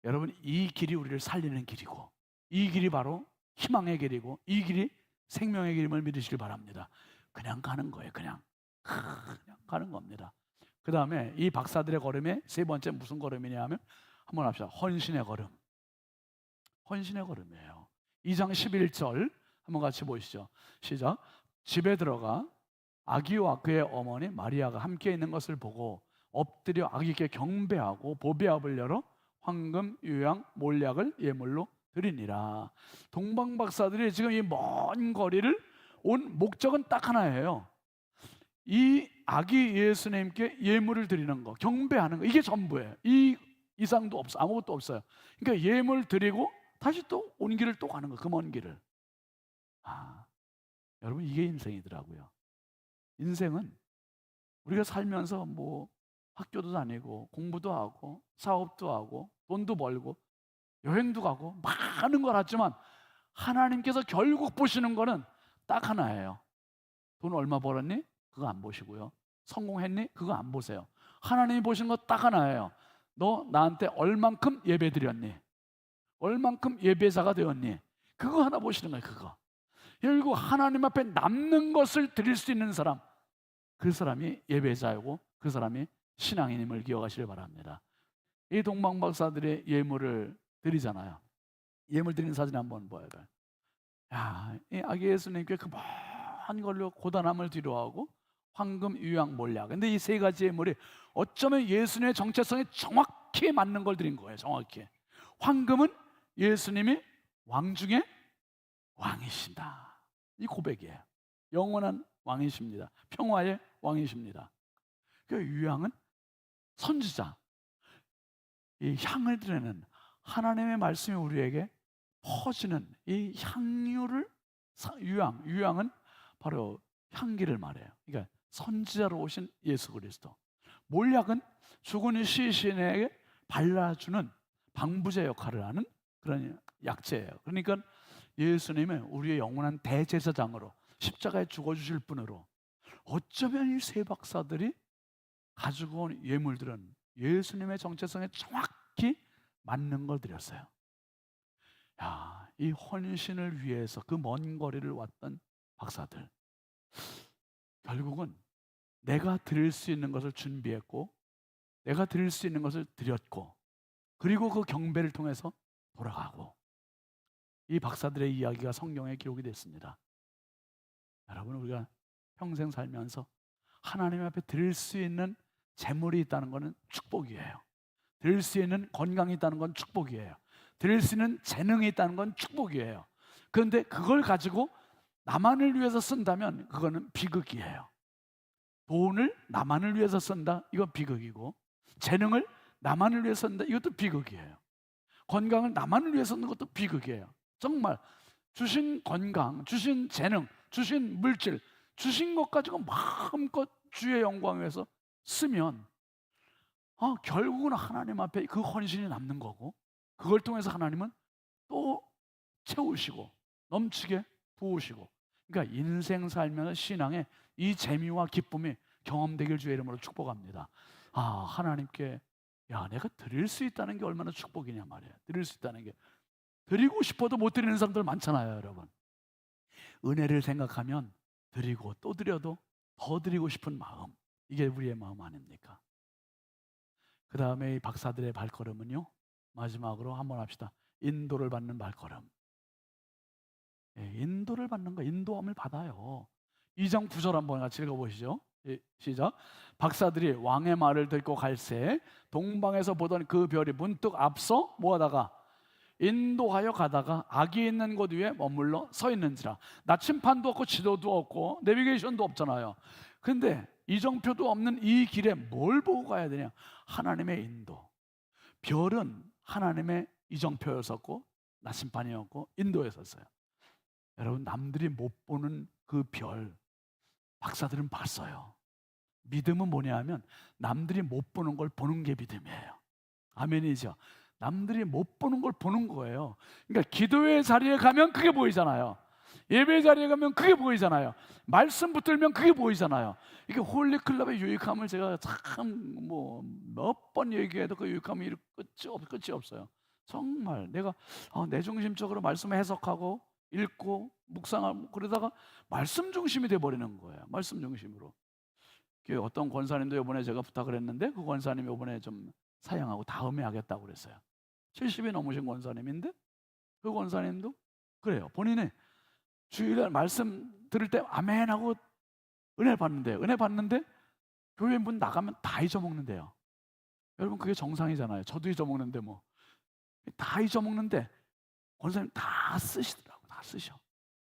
여러분, 이 길이 우리를 살리는 길이고, 이 길이 바로 희망의 길이고, 이 길이 생명의 길임을 믿으시길 바랍니다. 그냥 가는 거예요. 그냥 가는 겁니다. 그 다음에 이 박사들의 걸음의 세 번째 무슨 걸음이냐 하면, 한번 합시다. 헌신의 걸음. 헌신의 걸음이에요. 2장 11절 한번 같이 보시죠. 시작. 집에 들어가 아기와 그의 어머니 마리아가 함께 있는 것을 보고 엎드려 아기께 경배하고 보배압을 열어 황금, 유향, 몰약을 예물로 드리니라. 동방 박사들이 지금 이 먼 거리를 온 목적은 딱 하나예요. 이 아기 예수님께 예물을 드리는 거, 경배하는 거, 이게 전부예요. 이 이상도 없어, 아무것도 없어요. 그러니까 예물 드리고 다시 또 온 길을 또 가는 거, 그 먼 길을. 여러분, 이게 인생이더라고요. 인생은 우리가 살면서 뭐 학교도 다니고 공부도 하고 사업도 하고 돈도 벌고 여행도 가고 많은 걸 하지만 하나님께서 결국 보시는 거는 딱 하나예요. 돈 얼마 벌었니? 그거 안 보시고요. 성공했니? 그거 안 보세요. 하나님이 보시는 거 딱 하나예요. 너 나한테 얼만큼 예배 드렸니? 얼만큼 예배자가 되었니? 그거 하나 보시는 거예요. 그거. 결국 하나님 앞에 남는 것을 드릴 수 있는 사람, 그 사람이 예배자이고 그 사람이 신앙인임을 기억하시길 바랍니다. 이 동방 박사들의 예물을 드리잖아요. 예물 드리는 사진 한번 봐야 돼요. 이 아기 예수님께 그 먼 걸로 고단함을 뒤로하고 황금, 유향, 몰약. 근데 이 세 가지 예물이 어쩌면 예수님의 정체성에 정확히 맞는 걸 드린 거예요. 정확히. 황금은 예수님이 왕 중에 왕이신다, 이 고백이에요. 영원한 왕이십니다. 평화의 왕이십니다. 그 유향은 선지자, 이 향을 드리는 하나님의 말씀이 우리에게 퍼지는 이 향유를, 유향은 바로 향기를 말해요. 그러니까 선지자로 오신 예수 그리스도. 몰약은 죽은 시신에게 발라주는 방부제 역할을 하는 그런 약재예요. 그러니까 예수님은 우리의 영원한 대제사장으로 십자가에 죽어주실 분으로, 어쩌면 이 세 박사들이 가지고 온 예물들은 예수님의 정체성에 정확히 맞는 걸 드렸어요. 이 헌신을 위해서 그 먼 거리를 왔던 박사들, 결국은 내가 드릴 수 있는 것을 준비했고, 내가 드릴 수 있는 것을 드렸고, 그리고 그 경배를 통해서 돌아가고, 이 박사들의 이야기가 성경에 기록이 됐습니다. 여러분, 우리가 평생 살면서 하나님 앞에 드릴 수 있는 재물이 있다는 것은 축복이에요. 드릴 수 있는 건강이 있다는 건 축복이에요. 드릴 수 있는 재능이 있다는 건 축복이에요. 그런데 그걸 가지고 나만을 위해서 쓴다면 그거는 비극이에요. 돈을 나만을 위해서 쓴다, 이건 비극이고, 재능을 나만을 위해서 쓴다, 이것도 비극이에요. 건강을 나만을 위해서 쓰는 것도 비극이에요. 정말 주신 건강, 주신 재능, 주신 물질, 주신 것 가지고 마음껏 주의 영광을 위해서 쓰면 결국은 하나님 앞에 그 헌신이 남는 거고, 그걸 통해서 하나님은 또 채우시고 넘치게 부으시고. 그러니까 인생 살면서 신앙에 이 재미와 기쁨이 경험되길 주의 이름으로 축복합니다. 하나님께 내가 드릴 수 있다는 게 얼마나 축복이냐 말이에요. 드릴 수 있다는 게, 드리고 싶어도 못 드리는 사람들 많잖아요. 여러분, 은혜를 생각하면 드리고 또 드려도 더 드리고 싶은 마음, 이게 우리의 마음 아닙니까? 그 다음에 이 박사들의 발걸음은요, 마지막으로 한번 합시다. 인도를 받는 발걸음. 인도를 받는 거, 인도함을 받아요. 2장 9절 한번 같이 읽어보시죠. 시작. 박사들이 왕의 말을 듣고 갈새 동방에서 보던 그 별이 문득 앞서 뭐하다가 인도하여 가다가 아기 있는 곳 위에 머물러 서 있는지라. 나침판도 없고 지도도 없고 내비게이션도 없잖아요. 근데 이정표도 없는 이 길에 뭘 보고 가야 되냐? 하나님의 인도. 별은 하나님의 이정표였었고 나침판이었고 인도였었어요. 여러분, 남들이 못 보는 그 별, 박사들은 봤어요. 믿음은 뭐냐 하면 남들이 못 보는 걸 보는 게 믿음이에요. 아멘이죠. 남들이 못 보는 걸 보는 거예요. 그러니까 기도의 자리에 가면 그게 보이잖아요. 예배 자리에 가면 그게 보이잖아요. 말씀 붙들면 그게 보이잖아요. 이게 홀리클럽의 유익함을 제가 참 뭐 몇 번 얘기해도 그 유익함이 끝이 없어요. 정말 내가 내 중심적으로 말씀을 해석하고 읽고 묵상하고 그러다가 말씀 중심이 돼버리는 거예요. 말씀 중심으로. 어떤 권사님도 이번에 제가 부탁을 했는데 그 권사님이 이번에 좀 사양하고 다음에 하겠다고 그랬어요. 70이 넘으신 권사님인데 그 권사님도 그래요. 본인이 주일날 말씀 들을 때 아멘 하고 은혜 받는데 교회 문 나가면 다 잊어먹는데요. 여러분 그게 정상이잖아요. 저도 잊어먹는데 뭐 다 잊어먹는데 권사님 다 쓰시더라고. 다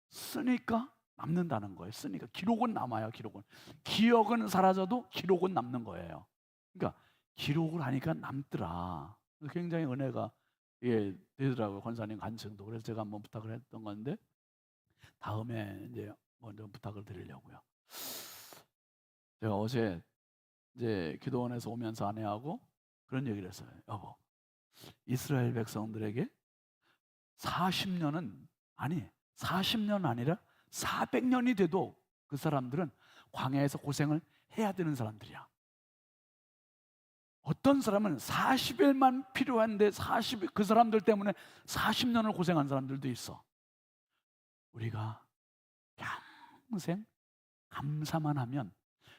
쓰니까 남는다는 거예요. 쓰니까 기록은 남아요. 기억은 사라져도 기록은 남는 거예요. 그러니까 기록을 하니까 남더라. 굉장히 은혜가 되더라고요. 권사님 간증도. 그래서 제가 한번 부탁을 했던 건데 다음에 이제 먼저 부탁을 드리려고요. 제가 어제 이제 기도원에서 오면서 아내하고 그런 얘기를 했어요. 여보, 이스라엘 백성들에게 40년 아니라 400년이 돼도 그 사람들은 광야에서 고생을 해야 되는 사람들이야. 어떤 사람은 40일만 필요한데 그 사람들 때문에 40년을 고생한 사람들도 있어. 우리가 평생 감사만 하면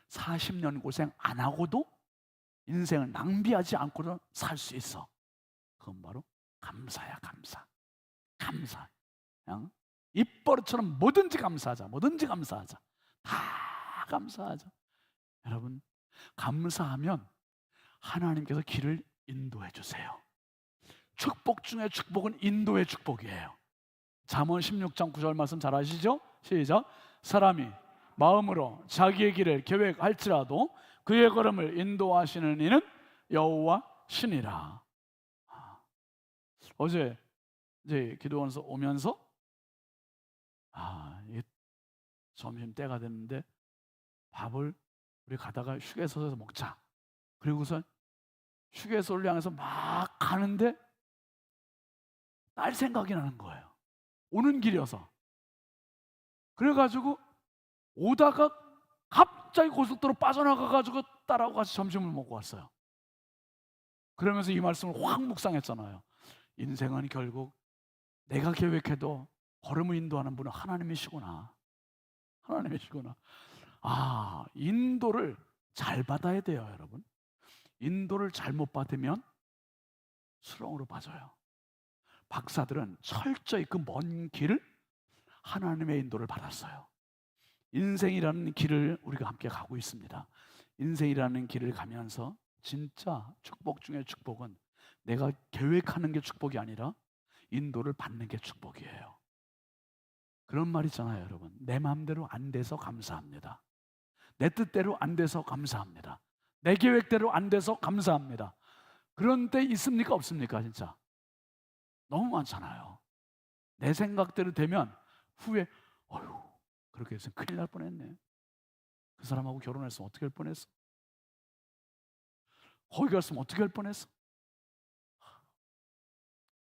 40년 고생 안 하고도 인생을 낭비하지 않고도 살 수 있어. 그건 바로 감사야. 감사. 그냥 입버릇처럼 뭐든지 감사하자. 다 감사하자. 여러분 감사하면 하나님께서 길을 인도해 주세요. 축복 중에 축복은 인도의 축복이에요. 잠언 16장 9절 말씀 잘 아시죠? 시작. 사람이 마음으로 자기의 길을 계획할지라도 그의 걸음을 인도하시는 이는 여호와 신이라. 어제 이제 기도원에서 오면서 점심 때가 됐는데 밥을 우리 가다가 휴게소에서 먹자. 그리고서 휴게소를 향해서 막 가는데 딸 생각이 나는 거예요. 오는 길이어서. 그래가지고 오다가 갑자기 고속도로 빠져나가가지고 딸하고 같이 점심을 먹고 왔어요. 그러면서 이 말씀을 확 묵상했잖아요. 인생은 결국 내가 계획해도 걸음을 인도하는 분은 하나님이시구나. 인도를 잘 받아야 돼요, 여러분. 인도를 잘못 받으면 수렁으로 빠져요. 박사들은 철저히 그 먼 길을 하나님의 인도를 받았어요. 인생이라는 길을 우리가 함께 가고 있습니다. 인생이라는 길을 가면서 진짜 축복 중에 축복은 내가 계획하는 게 축복이 아니라 인도를 받는 게 축복이에요. 그런 말 있잖아요, 여러분. 내 마음대로 안 돼서 감사합니다. 내 뜻대로 안 돼서 감사합니다. 내 계획대로 안 돼서 감사합니다. 그런 때 있습니까? 없습니까? 진짜 너무 많잖아요. 내 생각대로 되면 후에 그렇게 해서 큰일 날 뻔했네. 그 사람하고 결혼했으면 어떻게 할 뻔했어? 거기 갔으면 어떻게 할 뻔했어?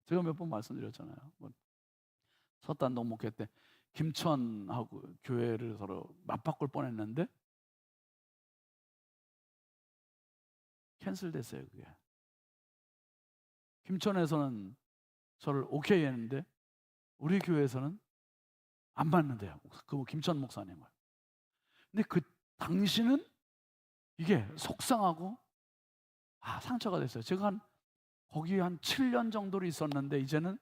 제가 몇 번 말씀드렸잖아요. 섰단동 목회 때 김천하고 교회를 서로 맞바꿀 뻔했는데 캔슬됐어요. 그게. 김천에서는 저를 오케이 했는데 우리 교회에서는 안 받는데요. 그 김천 목사님을. 근데 그 당시는 이게 속상하고 상처가 됐어요. 제가 거기 한 7년 정도로 있었는데 이제는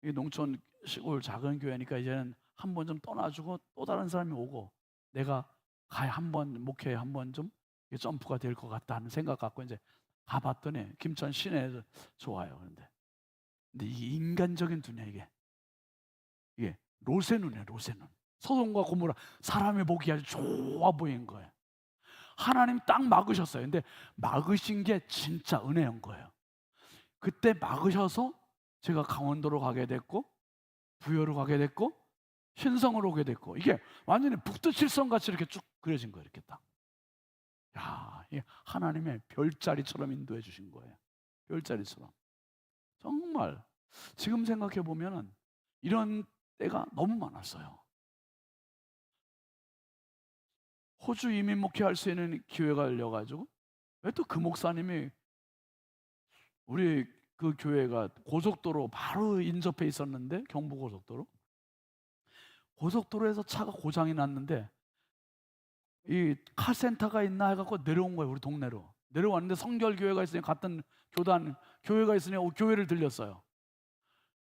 이 농촌 시골 작은 교회니까 이제는 한 번 좀 떠나주고 또 다른 사람이 오고 내가 한번 목회에 한번 좀 점프가 될 것 같다 하는 생각 갖고 이제 가봤더니 김천 시내에서 좋아요. 근데 이게 인간적인 두뇌 이게 로세눈이에요. 로세눈. 소돔과 고모라 사람의 보기 아주 좋아 보인 거예요. 하나님 딱 막으셨어요. 근데 막으신 게 진짜 은혜인 거예요. 그때 막으셔서 제가 강원도로 가게 됐고 부여로 가게 됐고 신성으로 오게 됐고 이게 완전히 북두칠성 같이 이렇게 쭉 그려진 거예요. 이렇게 딱. 이게 하나님의 별자리처럼 인도해 주신 거예요. 별자리처럼. 정말 지금 생각해 보면은 이런 때가 너무 많았어요. 호주 이민 목회할 수 있는 기회가 열려가지고, 왜 또 그 목사님이 우리 그 교회가 고속도로 바로 인접해 있었는데, 경부고속도로, 고속도로에서 차가 고장이 났는데 이 카센터가 있나 해갖고 내려온 거예요. 우리 동네로 내려왔는데 성결교회가 있으니 같은 교회가 있으니 교회를 들렸어요.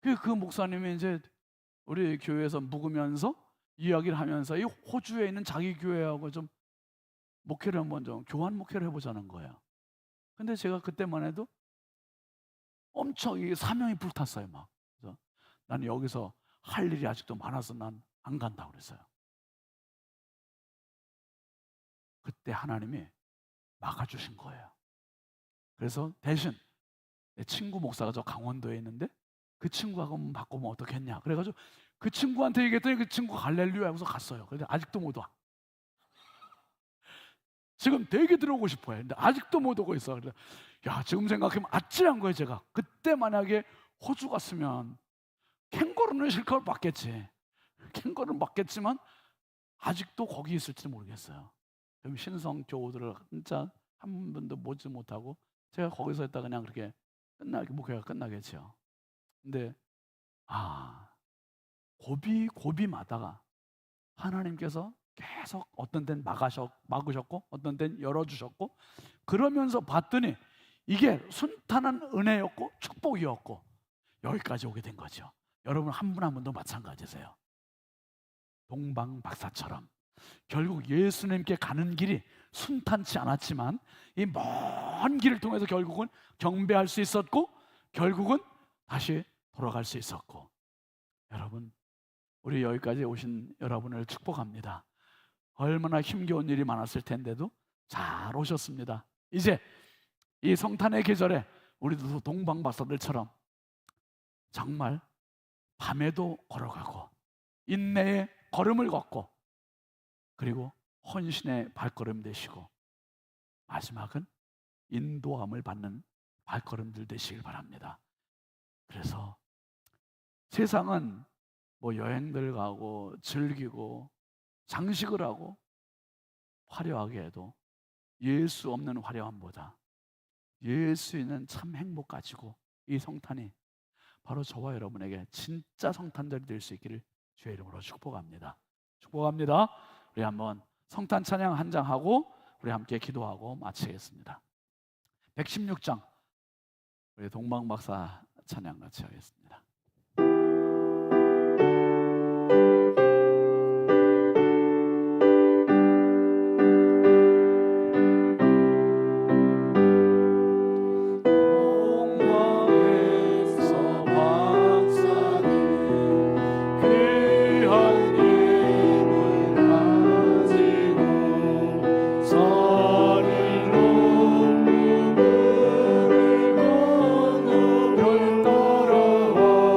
그 목사님이 이제 우리 교회에서 묵으면서 이야기를 하면서 이 호주에 있는 자기 교회하고 좀 목회를 한번 좀 교환 목회를 해보자는 거예요. 근데 제가 그때만 해도 엄청 이 사명이 불탔어요. 막. 그래서 나는 여기서 할 일이 아직도 많아서 난 안 간다고 그랬어요. 그때 하나님이 막아주신 거예요. 그래서 대신 내 친구 목사가 저 강원도에 있는데 그 친구하고 바꾸면 어떻겠냐 그래가지고 그 친구한테 얘기했더니 그 친구가 할렐루야 하고서 갔어요. 그런데 아직도 못 와. 지금 되게 들어오고 싶어요. 근데 아직도 못 오고 있어. 그래서 야, 지금 생각하면 아찔한 거예요. 제가 그때 만약에 호주 갔으면 캥거루는 실컷 받겠지. 캥거루는 받겠지만 아직도 거기 있을지 모르겠어요. 그럼 신성 교우들을 진짜 한 번도 모지 못하고 제가 거기서 했다 그냥 그렇게 목회가 끝나겠죠. 근데 고비마다가 하나님께서 계속 어떤 데는 막으셨고 어떤 데는 열어주셨고, 그러면서 봤더니 이게 순탄한 은혜였고 축복이었고 여기까지 오게 된 거죠. 여러분 한 분 한 분도 마찬가지세요. 동방박사처럼 결국 예수님께 가는 길이 순탄치 않았지만 이 먼 길을 통해서 결국은 경배할 수 있었고 결국은 다시 돌아갈 수 있었고, 여러분 우리 여기까지 오신 여러분을 축복합니다. 얼마나 힘겨운 일이 많았을 텐데도 잘 오셨습니다. 이제 이 성탄의 계절에 우리도 동방박사들처럼 정말 밤에도 걸어가고 인내의 걸음을 걷고 그리고 헌신의 발걸음 되시고 마지막은 인도함을 받는 발걸음들 되시길 바랍니다. 그래서 세상은 뭐 여행들 가고 즐기고 장식을 하고 화려하게 해도 예수 없는 화려함보다 예수 있는 참 행복 가지고 이 성탄이 바로 저와 여러분에게 진짜 성탄절이 될 수 있기를 주의 이름으로 축복합니다. 축복합니다. 우리 한번 성탄 찬양 한 장 하고 우리 함께 기도하고 마치겠습니다. 116장 우리 동방박사 찬양 같이 하겠습니다. 별 따라와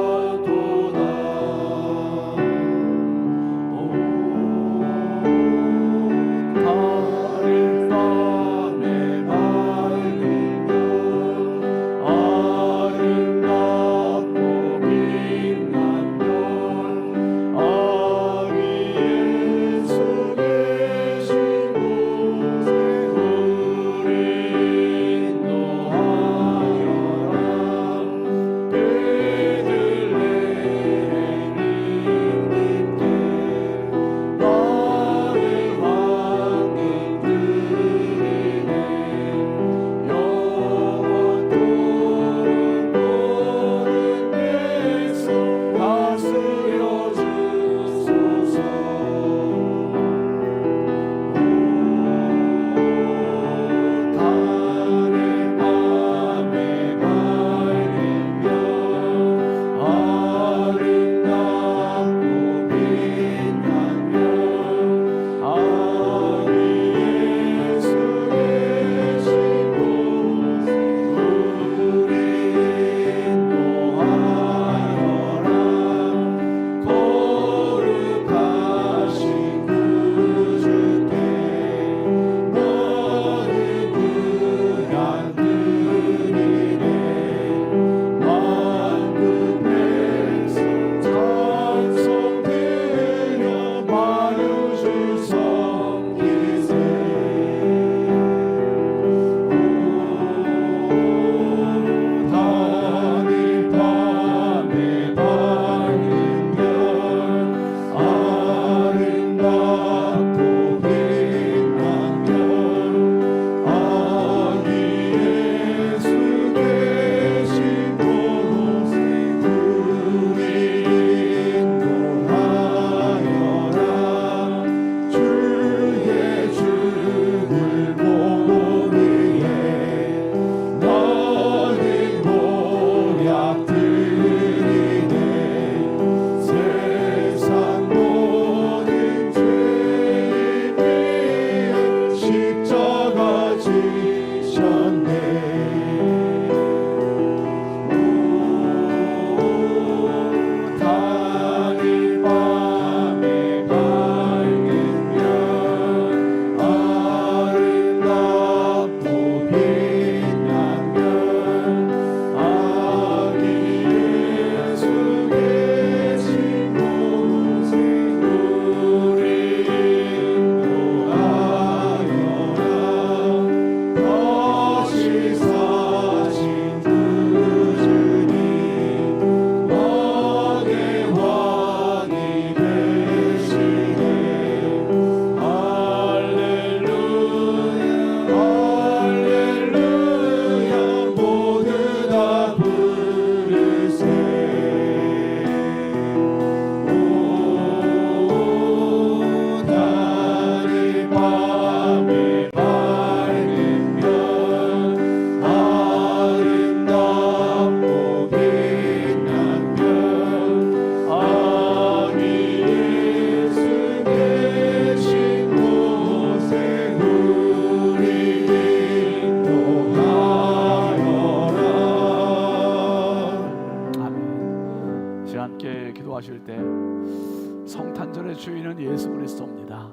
예수 그리스도입니다.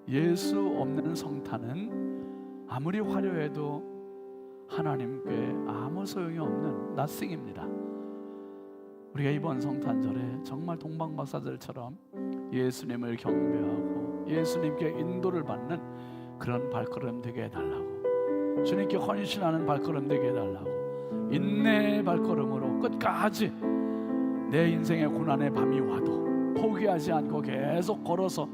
예수 없는 성탄은 아무리 화려해도 하나님께 아무 소용이 없는 nothing입니다. 우리가 이번 성탄절에 정말 동방박사들처럼 예수님을 경배하고 예수님께 인도를 받는 그런 발걸음 되게 해달라고, 주님께 헌신하는 발걸음 되게 해달라고, 인내의 발걸음으로 끝까지 내 인생의 고난의 밤이 와도 포기하지 않고 계속 걸어서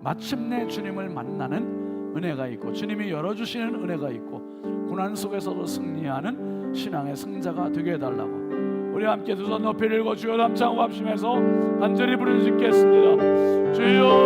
마침내 주님을 만나는 은혜가 있고, 주님이 열어주시는 은혜가 있고, 고난 속에서도 승리하는 신앙의 승자가 되게 해달라고, 우리 함께 두 손 높이 들고 주여 담창 합심해서 간절히 부르짖겠습니다. 주여